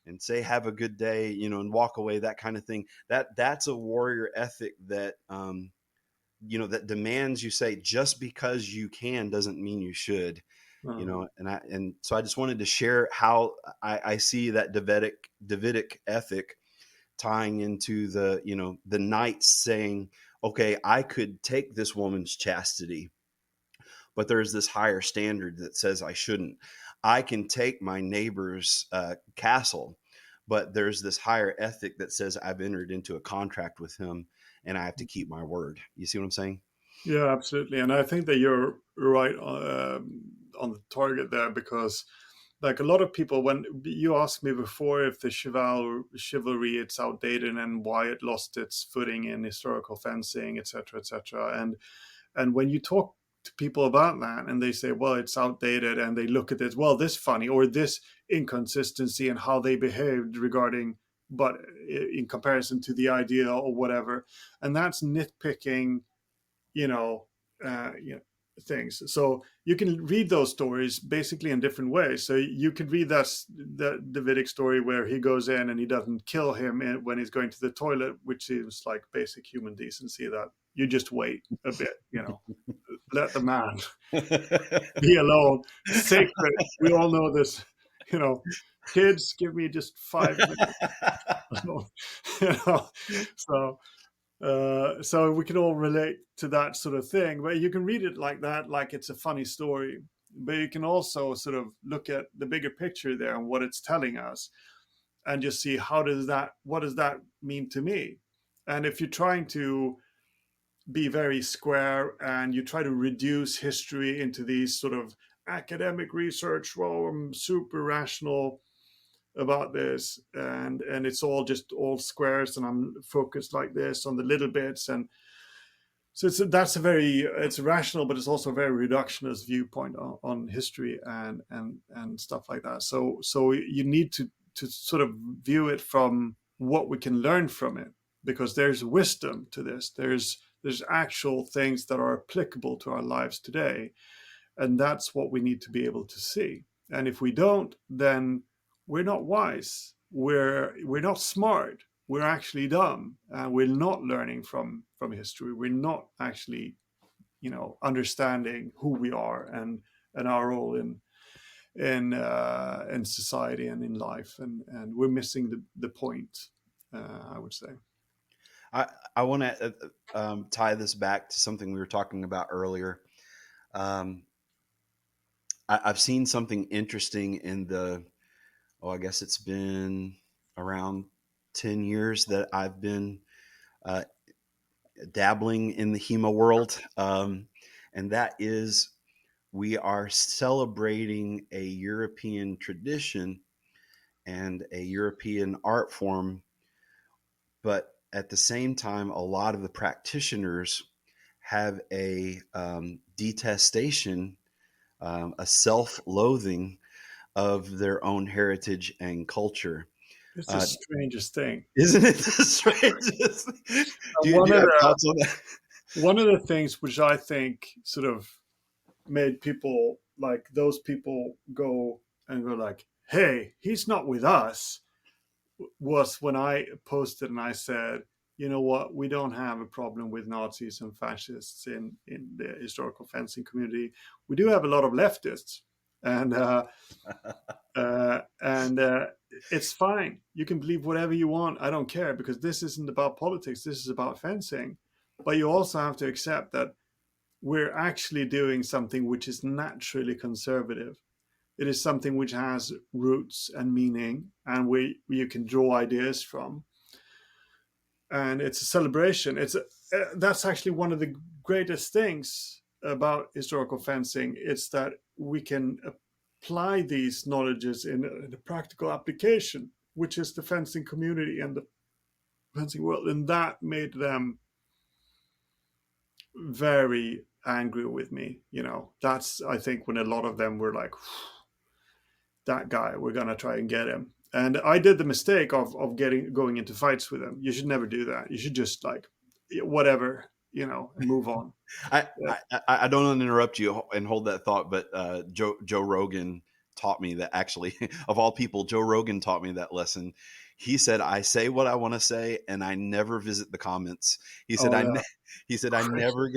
and say, have a good day, and walk away, that kind of thing, that's a warrior ethic that, that demands you say, just because you can doesn't mean you should. And so I just wanted to share how I see that Davidic ethic tying into the knights saying, okay, I could take this woman's chastity, but there's this higher standard that says I shouldn't. I can take my neighbor's castle, but there's this higher ethic that says I've entered into a contract with him and I have to keep my word. You see what I'm saying? Yeah, absolutely. And I think that you're right on the target there, because like a lot of people, when you asked me before if the chivalry it's outdated and why it lost its footing in historical fencing, etc., etc. And when you talk to people about that and they say, well, it's outdated, and they look at this, well, this funny or this inconsistency in how they behaved regarding, but in comparison to the idea or whatever, and that's nitpicking, you know, things. So you can read those stories basically in different ways. So you could read the Davidic story where he goes in and he doesn't kill him when he's going to the toilet, which seems like basic human decency, that you just wait a bit, let the man be alone. Sacred. We all know this, kids, give me just 5 minutes. you know, so so we can all relate to that sort of thing, where you can read it like that, like it's a funny story, but you can also sort of look at the bigger picture there and what it's telling us, and just see what does that mean to me. And if you're trying to be very square and you try to reduce history into these sort of academic research, well, I'm super rational about this, and it's all squares, and I'm focused like this on the little bits, and so it's rational, but it's also a very reductionist viewpoint on history and stuff like that. So you need to sort of view it from what we can learn from it, because there's wisdom to this. There's actual things that are applicable to our lives today, and that's what we need to be able to see. And if we don't, then we're not wise. We're not smart. We're actually dumb. We're not learning from history. We're not actually, understanding who we are and our role in society and in life. And we're missing the point, I would say. I want to tie this back to something we were talking about earlier. I've seen something interesting in I guess it's been around 10 years that I've been dabbling in the HEMA world. And that is, we are celebrating a European tradition and a European art form. But at the same time, a lot of the practitioners have a detestation a self-loathing of their own heritage and culture. It's the Uh, strangest thing. isn't it the strangest? And Do you have thoughts on that? one of the things which I think sort of made people like those people go and go like, "Hey, he's not with us," was when I posted and I said, "You know what? We don't have a problem with Nazis and fascists in the historical fencing community. We do have a lot of leftists, and and it's fine. You can believe whatever you want. I don't care because this isn't about politics. This is about fencing. But you also have to accept that we're actually doing something which is naturally conservative. It is something which has roots and meaning, and you can draw ideas from. And it's a celebration. That's actually one of the greatest things about historical fencing. It's that we can apply these knowledges in a practical application, which is the fencing community and the fencing world, and that made them very angry with me. That's, I think, when a lot of them were like, that guy, we're gonna try and get him. And I did the mistake of going into fights with him. You should never do that. You should just like whatever, and move on. I, Yeah. I don't want to interrupt you and hold that thought, but Joe Rogan taught me that, actually, of all people, Joe Rogan taught me that lesson. He said, "I say what I want to say, and I never visit the comments." He said, Oh yeah. he said, I never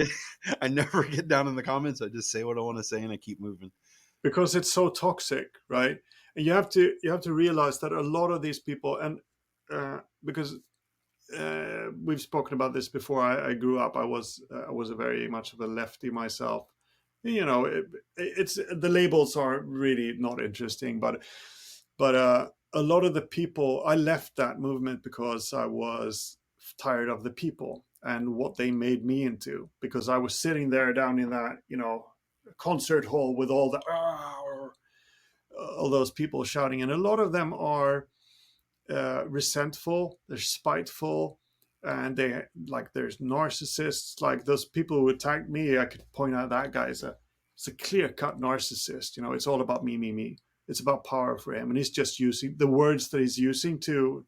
get down in the comments. I just say what I want to say, and I keep moving." Because it's so toxic, right? And you have to realize that a lot of these people, and because we've spoken about this before. I grew up. I was a very much of a lefty myself. It's the labels are really not interesting, but a lot of the people, I left that movement because I was tired of the people and what they made me into. Because I was sitting there down in that concert hall with all those people shouting, and a lot of them are resentful, they're spiteful, and there's narcissists. Like those people who attacked me, I could point out that guy is it's a clear-cut narcissist. It's all about me, me, me. It's about power for him, and he's just using the words that he's using to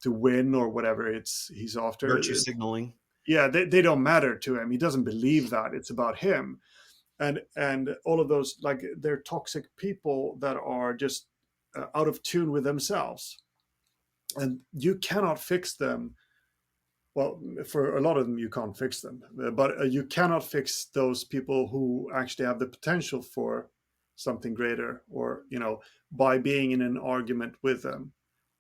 win or whatever he's after. Virtue signaling. Yeah, they don't matter to him. He doesn't believe that it's about him. And all of those, like, they're toxic people that are just out of tune with themselves, and you cannot fix them. Well, for a lot of them you can't fix them, but you cannot fix those people who actually have the potential for something greater, or by being in an argument with them.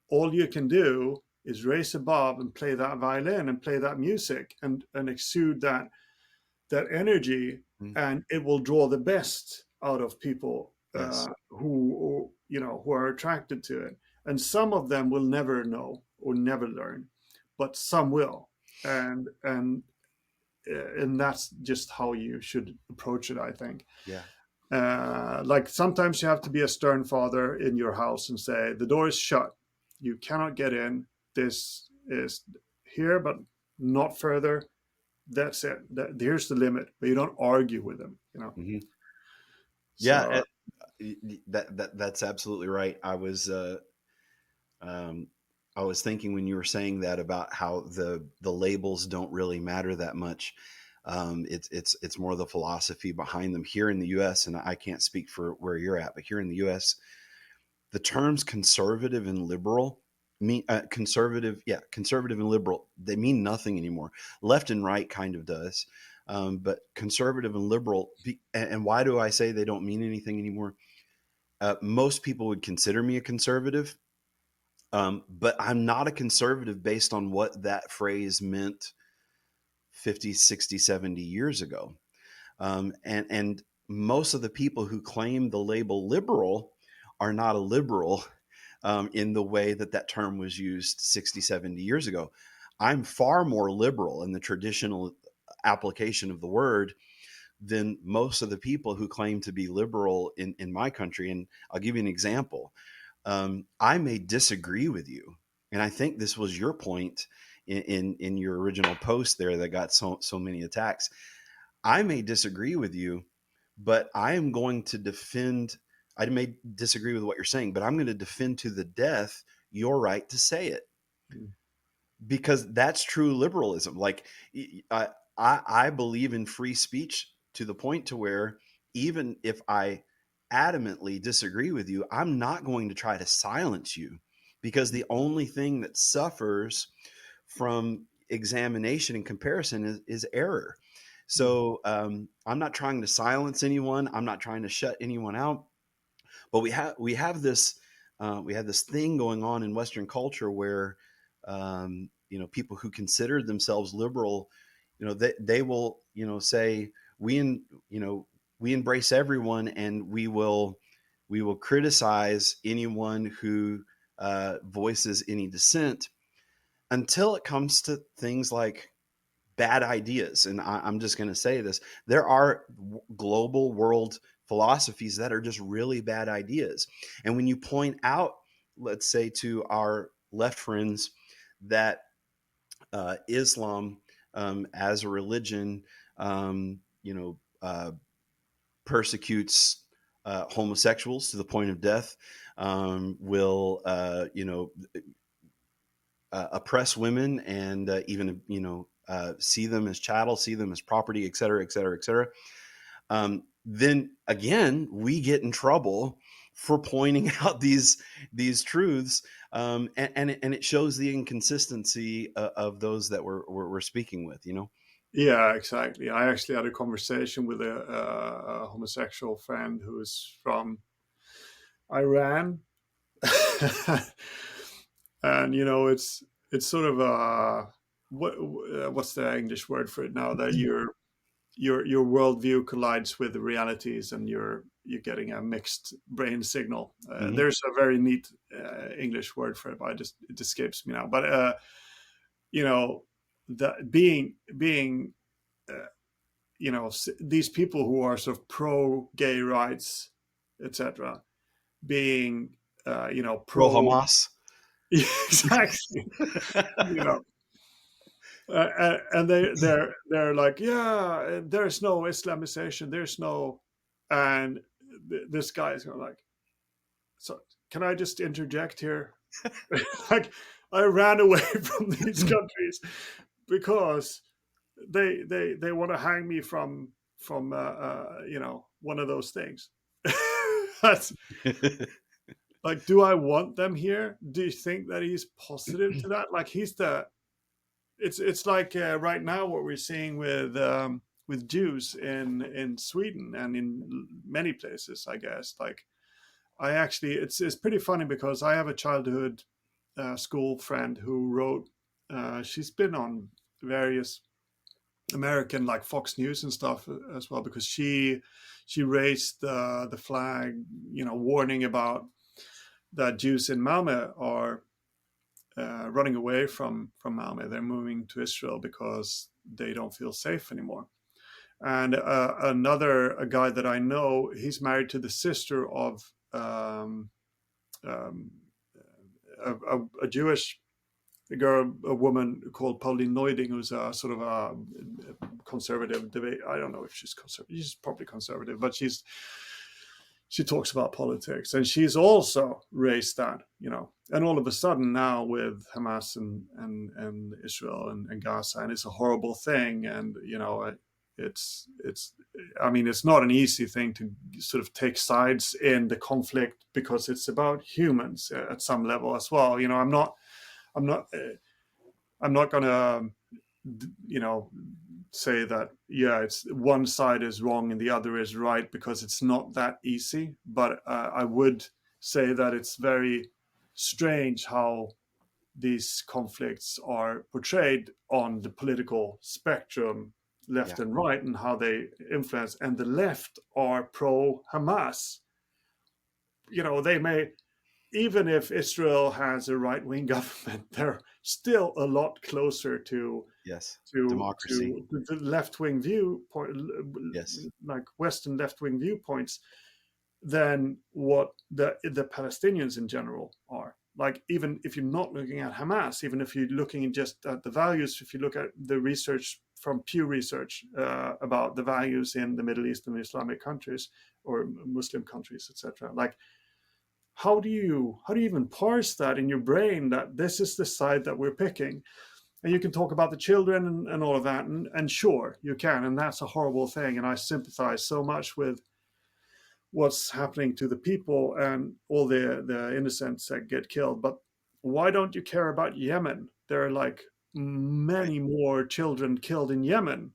All you can do is raise above and play that violin and play that music and exude that energy, Mm. and it will draw the best out of people Yes. who are attracted to it. And some of them will never know or never learn, but some will, and that's just how you should approach it, I think. Yeah. Like sometimes you have to be a stern father in your house and say the door is shut, you cannot get in, this is here but not further. That's it. Here's the limit, but you don't argue with them. Hmm. Yeah. So That's absolutely right. Um, I was thinking when you were saying that about how the labels don't really matter that much. It's more the philosophy behind them here in the U.S. And I can't speak for where you're at, but here in the U.S., the terms conservative and liberal mean conservative and liberal. They mean nothing anymore. Left and right kind of does, but conservative and liberal. And why do I say they don't mean anything anymore? Most people would consider me a conservative, but I'm not a conservative based on what that phrase meant 50, 60, 70 years ago. And most of the people who claim the label liberal are not a liberal in the way that term was used 60, 70 years ago. I'm far more liberal in the traditional application of the word than most of the people who claim to be liberal in my country. And I'll give you an example. I may disagree with you, and I think this was your point in your original post there that got so many attacks. I may disagree with you, but I am going to defend. I may disagree with what you're saying, but I'm going to defend to the death your right to say it, Mm. because that's true liberalism. Like I believe in free speech to the point to where even if I adamantly disagree with you, I'm not going to try to silence you, because the only thing that suffers from examination and comparison is error. Mm. So I'm not trying to silence anyone. I'm not trying to shut anyone out. But we have this thing going on in Western culture where people who consider themselves liberal, they will say we embrace everyone, and we will criticize anyone who voices any dissent, until it comes to things like bad ideas. And I'm just going to say this: there are global world philosophies that are just really bad ideas. And when you point out, let's say, to our left friends that Islam, as a religion, persecutes homosexuals to the point of death, will oppress women, and even see them as chattel, see them as property, et cetera, et cetera, et cetera. Then again, we get in trouble for pointing out these truths, and it shows the inconsistency of those that we're speaking with. Yeah, exactly. I actually had a conversation with a homosexual friend who's from Iran, and it's sort of what's the English word for it now, that your worldview collides with the realities, and you're getting a mixed brain signal. Mm-hmm. There's a very neat English word for it, but it escapes me now. But that being these people who are sort of pro gay rights, etc., being Pro pro Hamas. exactly, you know and they're like, yeah, there's no Islamization, there's no, and this guy is going like, so can I just interject here? Like, I ran away from these countries because they want to hang me from one of those things. That's like, do I want them here? Do you think that he's positive to that? Like, he's the it's like right now what we're seeing with Jews in Sweden and in many places, I guess. Like, I actually, it's pretty funny because I have a childhood school friend who wrote. She's been on various American, like Fox News and stuff as well, because she raised the flag, warning about that Jews in Malmö are running away from Malmö. They're moving to Israel because they don't feel safe anymore. And a guy that I know, he's married to the sister of a Jewish girl, a woman called Pauline Neuding, who's a sort of a conservative debate. I don't know if she's conservative. She's probably conservative, but she talks about politics, and she's also raised that, and all of a sudden now with Hamas and Israel and Gaza, and it's a horrible thing, and it's I mean, it's not an easy thing to sort of take sides in the conflict, because it's about humans at some level as well. I'm not gonna say that, yeah, it's one side is wrong and the other is right, because it's not that easy. But I would say that it's very strange how these conflicts are portrayed on the political spectrum, left and right, and how they influence. And the left are pro Hamas. They may, even if Israel has a right-wing government, they're still a lot closer to Democracy. the left-wing viewpoint, Yes. like Western left-wing viewpoints, than what the Palestinians in general are. Like, even if you're not looking at Hamas, even if you're looking just at the values, if you look at the research from Pew Research about the values in the Middle East and Islamic countries or Muslim countries, etc. Like, how do you even parse that in your brain that this is the side that we're picking? And you can talk about the children and all of that, and sure, you can, and that's a horrible thing. And I sympathize so much with what's happening to the people and all the innocents that get killed. But why don't you care about Yemen? There are like Right. many more children killed in Yemen,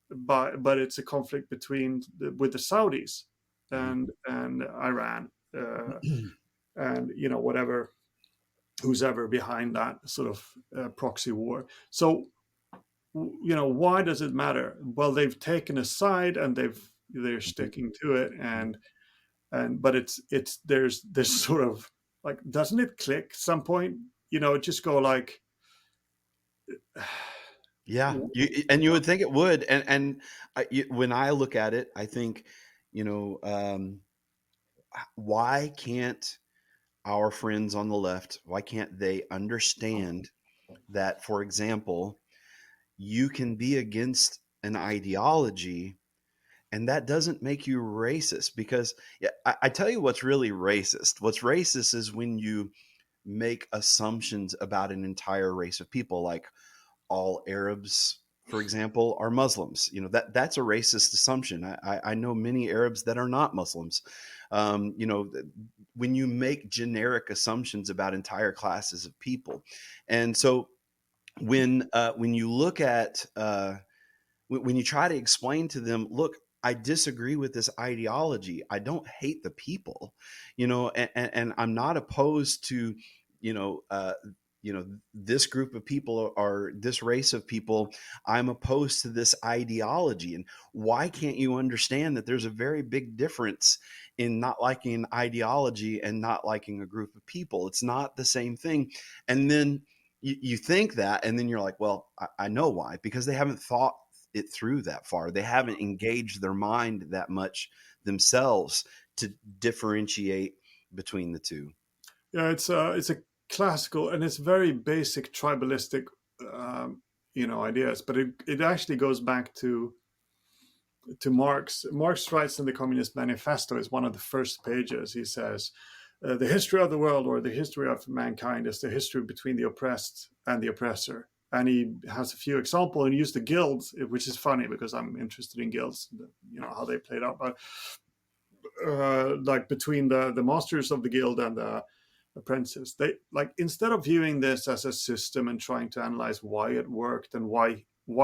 but it's a conflict with the Saudis and Iran, and whatever, who's ever behind that sort of proxy war. So why does it matter? Well, they've taken a side and they're sticking to it, but it's there's this sort of like, doesn't it click some point? Just go like, Yeah, you would think it would, and when I look at it, I think, why can't our friends on the left, why can't they understand that, for example, you can be against an ideology and that doesn't make you racist? Because yeah, I tell you what's really racist. What's racist is when you make assumptions about an entire race of people, like all Arabs, for example, are Muslims. That's a racist assumption. I know many Arabs that are not Muslims. When you make generic assumptions about entire classes of people, and so when you look at when you try to explain to them, look, I disagree with this ideology. I don't hate the people, and I'm not opposed to, you know, uh, this group of people or this race of people. I'm opposed to this ideology. And why can't you understand that there's a very big difference in not liking an ideology and not liking a group of people? It's not the same thing. And then you think that, and then you're like, well, I know why, because they haven't thought it through that far. They haven't engaged their mind that much themselves to differentiate between the two. yeah, it's a classical, and it's very basic tribalistic ideas, but it actually goes back to Marx. Marx writes in the Communist Manifesto, is one of the first pages. He says, the history of the world, or the history of mankind, is the history between the oppressed and the oppressor. And he has a few examples, and he used the guilds, which is funny because I'm interested in guilds, how they played out. But like between the masters of the guild and the apprentices, they, like, instead of viewing this as a system and trying to analyze why it worked and why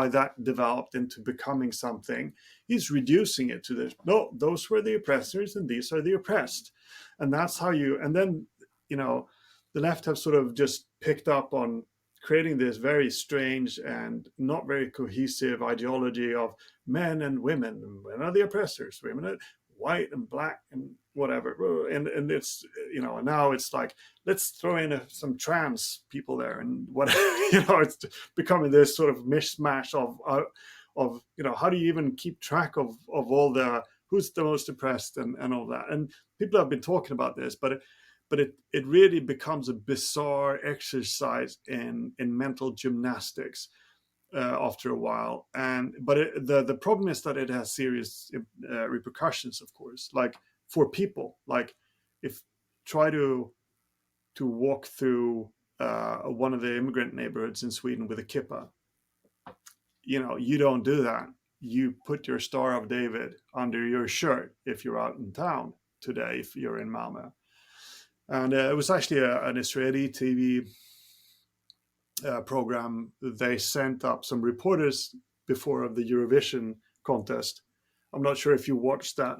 that developed into becoming something, he's reducing it to this: no, those were the oppressors and these are the oppressed. And that's how and then the left have sort of just picked up on creating this very strange and not very cohesive ideology of men and women. Men are the oppressors, women are white and black and whatever. And it's, and now it's like, let's throw in some trans people there and what, it's becoming this sort of mishmash of how do you even keep track of all the, who's the most oppressed and all that. And people have been talking about this, but it really becomes a bizarre exercise in mental gymnastics after a while. But the problem is that it has serious repercussions, of course, like for people. Like, if try to walk through one of the immigrant neighborhoods in Sweden with a kippa, you don't do that. You put your Star of David under your shirt if you're out in town today, if you're in Malmö. And it was actually an Israeli TV program. They sent up some reporters before of the Eurovision contest. I'm not sure if you watched that.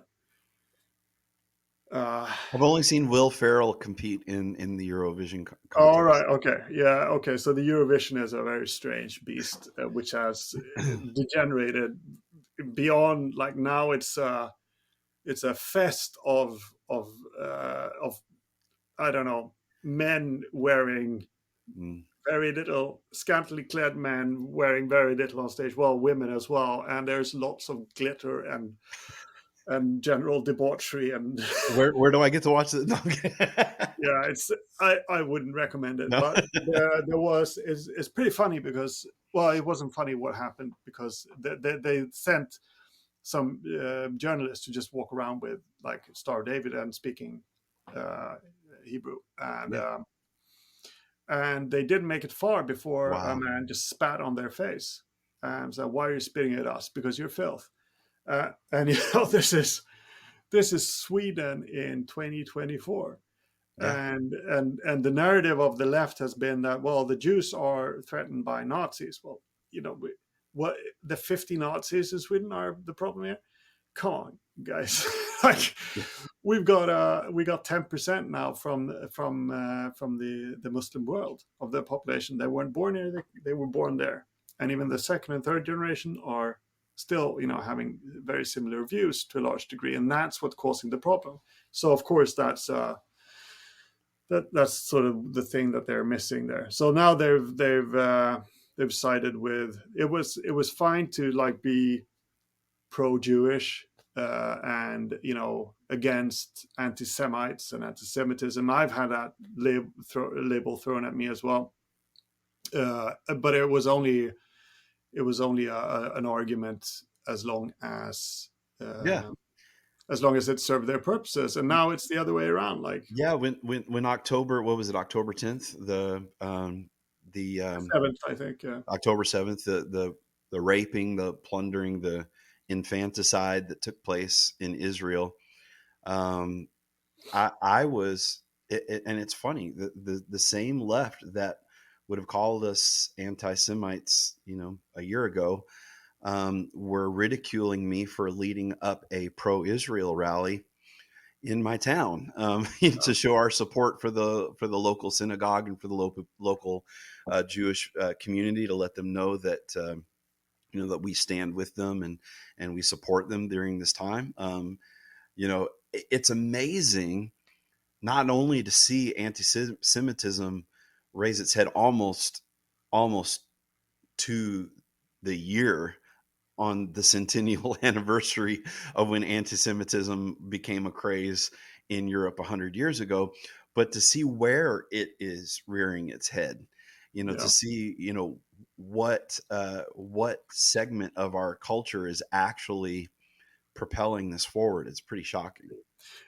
I've only seen Will Ferrell compete in the Eurovision All contest. right. Okay. Yeah. Okay. So the Eurovision is a very strange beast, which has degenerated beyond. Like, now it's a fest of I don't know, men wearing very little, scantily clad men wearing very little on stage. Well, women as well, and there's lots of glitter and general debauchery and Where do I get to watch it? No. yeah, I wouldn't recommend it, No. but it's pretty funny because well, it wasn't funny what happened, because they sent some journalists to just walk around with like Star of David and speaking Hebrew, Yeah. and they didn't make it far before a Wow. man just spat on their face and said, "Why are you spitting at us? Because you're filth." And this is Sweden in 2024. Yeah. And the narrative of the left has been that, well, the Jews are threatened by Nazis. Well, what, the 50 Nazis in Sweden are the problem here? Come on, guys. Like, we got 10% now from the Muslim world of the population. They weren't born here; they were born there, and even the second and third generation are still, having very similar views to a large degree, and that's what's causing the problem. So, of course, that's sort of the thing that they're missing there. So now they've sided with, it was fine to like be pro-Jewish and against anti-Semites and anti-Semitism. I've had that label thrown at me as well, but it was only an argument as long as Yeah. it served their purposes. And now it's the other way around. Like, Yeah. When October, what was it? October 10th, the 7th, I think. Yeah. October 7th, the raping, the plundering, the infanticide that took place in Israel. I was, and it's funny, the same left that would have called us anti-Semites, a year ago, were ridiculing me for leading up a pro-Israel rally in my town, to show our support for the local synagogue and for the local Jewish community, to let them know that that we stand with them and we support them during this time. It's amazing not only to see anti-Semitism raise its head almost to the year on the centennial anniversary of when anti-Semitism became a craze in Europe 100 years ago, but to see where it is rearing its head, to see, what segment of our culture is actually propelling this forward. It's pretty shocking.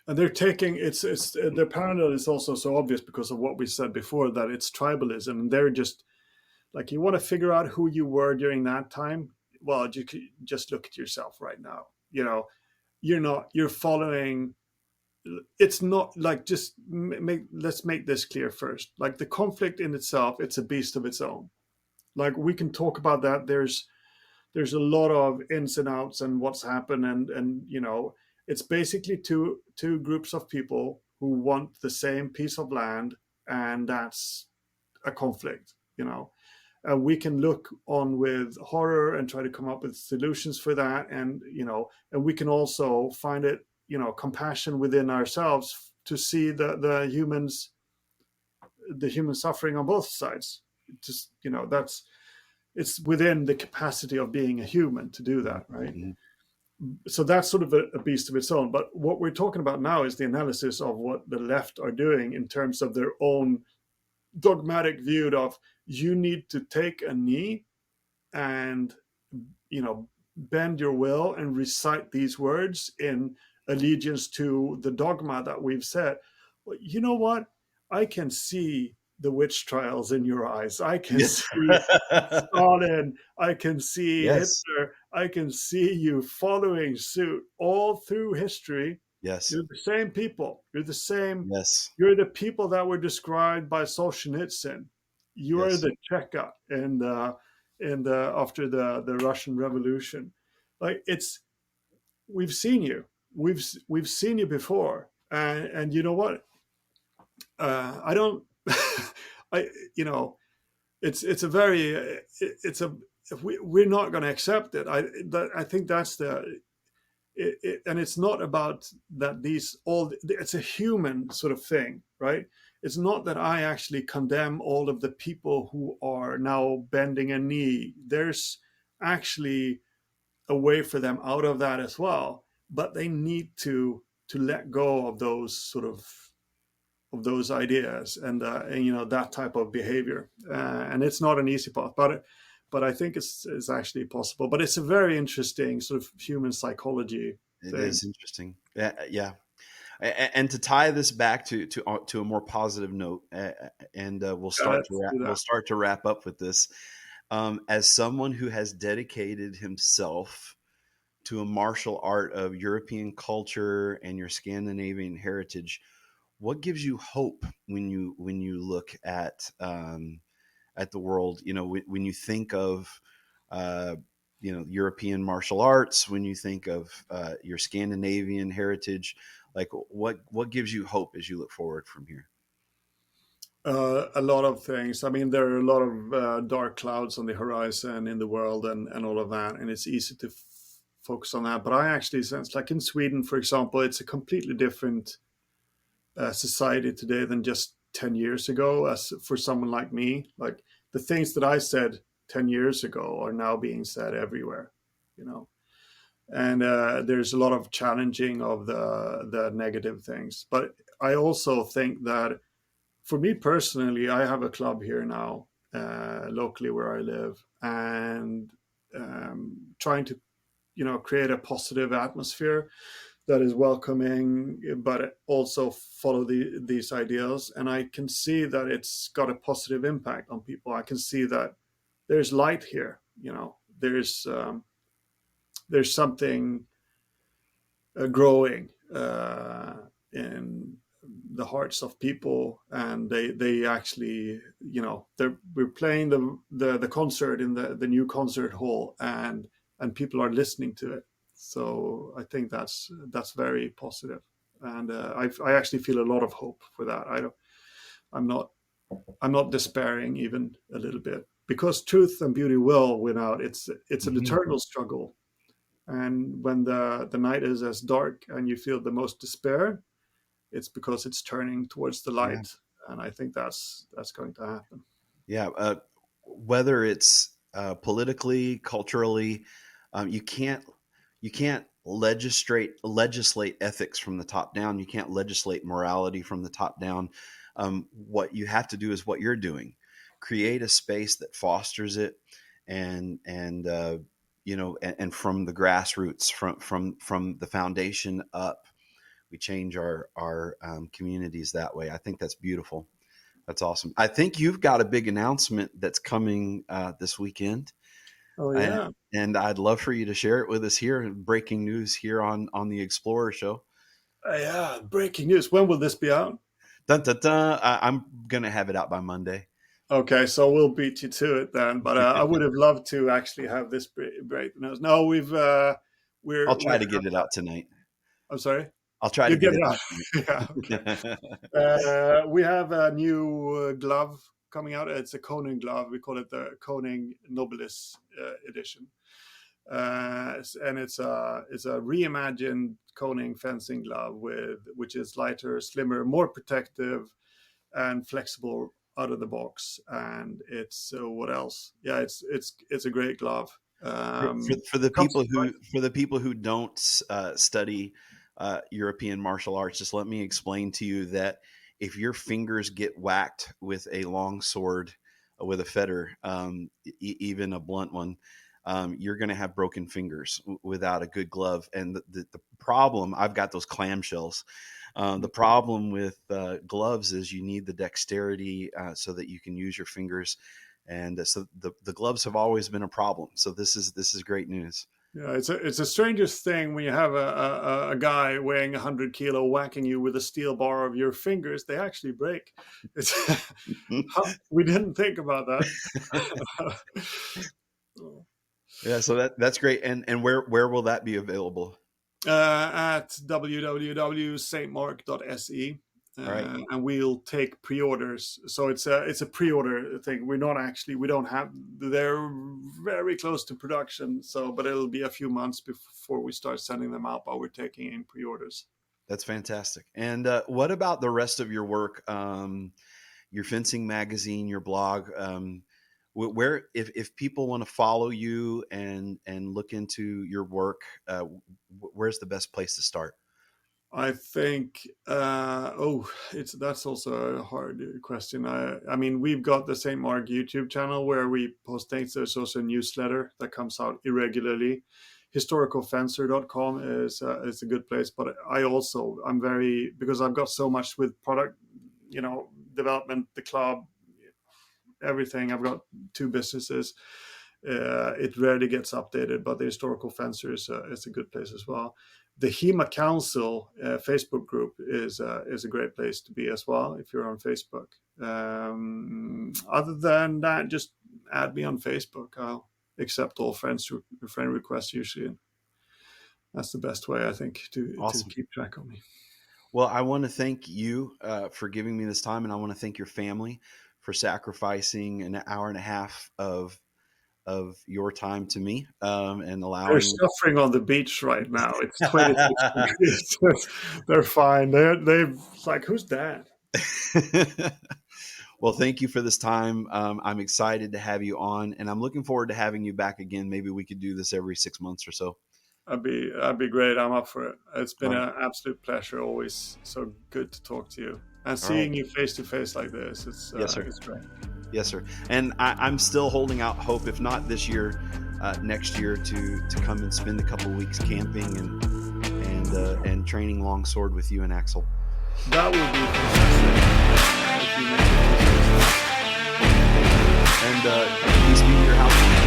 And they're taking it's their parallel is also so obvious because of what we said before, that it's tribalism, and they're just like, you want to figure out who you were during that time. Well, you could just look at yourself right now. You're following. It's not like, just let's make this clear first. Like, the conflict in itself, it's a beast of its own. Like, we can talk about that. There's a lot of ins and outs and what's happened, and it's basically two groups of people who want the same piece of land, and that's a conflict. We can look on with horror and try to come up with solutions for that, and we can also find it, compassion within ourselves to see the human suffering on both sides. Just it's within the capacity of being a human to do that, right? Mm-hmm. So that's sort of a beast of its own. But what we're talking about now is the analysis of what the left are doing in terms of their own dogmatic view of, you need to take a knee and bend your will and recite these words in allegiance to the dogma that we've set. Well, you know what? I can see the witch trials in your eyes. I can see Stalin. I can see Hitler. I can see you following suit all through history. Yes. You're the same people. You're the same. Yes. You're the people that were described by Solzhenitsyn. You are the Cheka and after the Russian Revolution. Like, we've seen you. We've seen you before. And you know what? I don't. It's a very. We're not going to accept it. I think that's and it's not about that it's a human sort of thing, right? It's not that I actually condemn all of the people who are now bending a knee. There's actually a way for them out of that as well, but they need to let go of those ideas and that type of behavior, and it's not an easy path. but I think it's actually possible. But it's a very interesting sort of human psychology It thing. is interesting. Yeah. And to tie this back to a more positive note, and we'll Yeah, start let's do we'll that. start to wrap up with this. As someone who has dedicated himself to a martial art of European culture and your Scandinavian heritage, what gives you hope when you look at the world? You know, when you think of uh, European martial arts, when you think of your Scandinavian heritage, like what gives you hope as you look forward from here? A lot of things. I mean, there are a lot of dark clouds on the horizon in the world, and all of that, and it's easy to focus on that. But I actually sense, like in Sweden, for example, it's a completely different society today than just 10 years ago. As for someone like me, like the things that I said 10 years ago are now being said everywhere, you know. And there's a lot of challenging of the negative things. But I also think that for me personally, I have a club here now, locally where I live, and trying to, create a positive atmosphere that is welcoming, but also follow these ideals. And I can see that it's got a positive impact on people. I can see that there's light here. There's something growing in the hearts of people, and they actually, we're playing the concert in the new concert hall, and people are listening to it. So I think that's very positive, and I actually feel a lot of hope for that. I'm not I'm not despairing even a little bit, because truth and beauty will win out. It's an Hmm. eternal struggle, and when the night is as dark and you feel the most despair, it's because it's turning towards the Yeah, light. And I think that's going to happen. yeah. Whether it's politically, culturally, you can't legislate ethics from the top down. You can't legislate morality from the top down. What you have to do is what you're doing: create a space that fosters it, and from the grassroots, from the foundation up, we change our communities that way. I think that's beautiful. That's awesome. I think you've got a big announcement that's coming this weekend, Oh and, yeah. and I'd love for you to share it with us here. Breaking news here on the Explorer Show. Yeah, breaking news. When will this be out? Dun, dun, dun. I'm gonna have it out by Monday. Okay, so we'll beat you to it then. But I would have loved to actually have this break news. No, I'll we try to have. get it out tonight. I'm sorry. I'll try to You get get it it out. out Yeah. Okay. tonight. We have a new glove coming out. It's a Koning glove. We call it the Koning Nobilis edition, and it's a reimagined Koning fencing glove which is lighter, slimmer, more protective, and flexible out of the box. And it's what else? Yeah, it's a great glove. For the Comes people in who don't study European martial arts, just let me explain to you that if your fingers get whacked with a long sword, with a fetter, even a blunt one, you're going to have broken fingers without a good glove. And the problem, I've got those clamshells. The problem with gloves is you need the dexterity so that you can use your fingers, and so the gloves have always been a problem. So this is great news. Yeah, it's a strangest thing when you have a guy weighing 100 kilo whacking you with a steel bar of your fingers. They actually break. It's we didn't think about that. Yeah, so that's great. And where will that be available? At www.stmark.se. All right, And we'll take pre-orders. So it's a pre-order thing. We don't have. They're very close to production. So, but it'll be a few months before we start sending them out. But we're taking in pre-orders. that's fantastic. And what about the rest of your work? Your fencing magazine, your blog. Where if people want to follow you and look into your work, where's the best place to start? I think that's also a hard question. I mean, we've got the St. Mark YouTube channel where we post things. There's also a newsletter that comes out irregularly. Historicalfencer.com is a good place, but I'm very, because I've got so much with product, development, the club, everything. I've got 2 businesses. It rarely gets updated, but the Historical Fencer is a good place as well. The HEMA Council Facebook group is a great place to be as well if you're on Facebook. Other than that, just add me on Facebook. I'll accept all friend requests usually. And that's the best way, I think, to Awesome. keep track of me. Well, I want to thank you for giving me this time, and I want to thank your family for sacrificing an hour and a half of your time to me, and They're allowing. suffering on the beach right now. It's 26 degrees. They're fine. They're like, who's that? Well, thank you for this time. I'm excited to have you on, and I'm looking forward to having you back again. Maybe we could do this every 6 months or so. That'd be great. I'm up for it. It's been All an absolute pleasure. Always so good to talk to you and All seeing right. you face to face like this. Yes, sir. It's great. Yes, sir. And I'm still holding out hope, if not this year, next year, to come and spend a couple weeks camping and training longsword with you and Axel. That would be fantastic. And please be your house.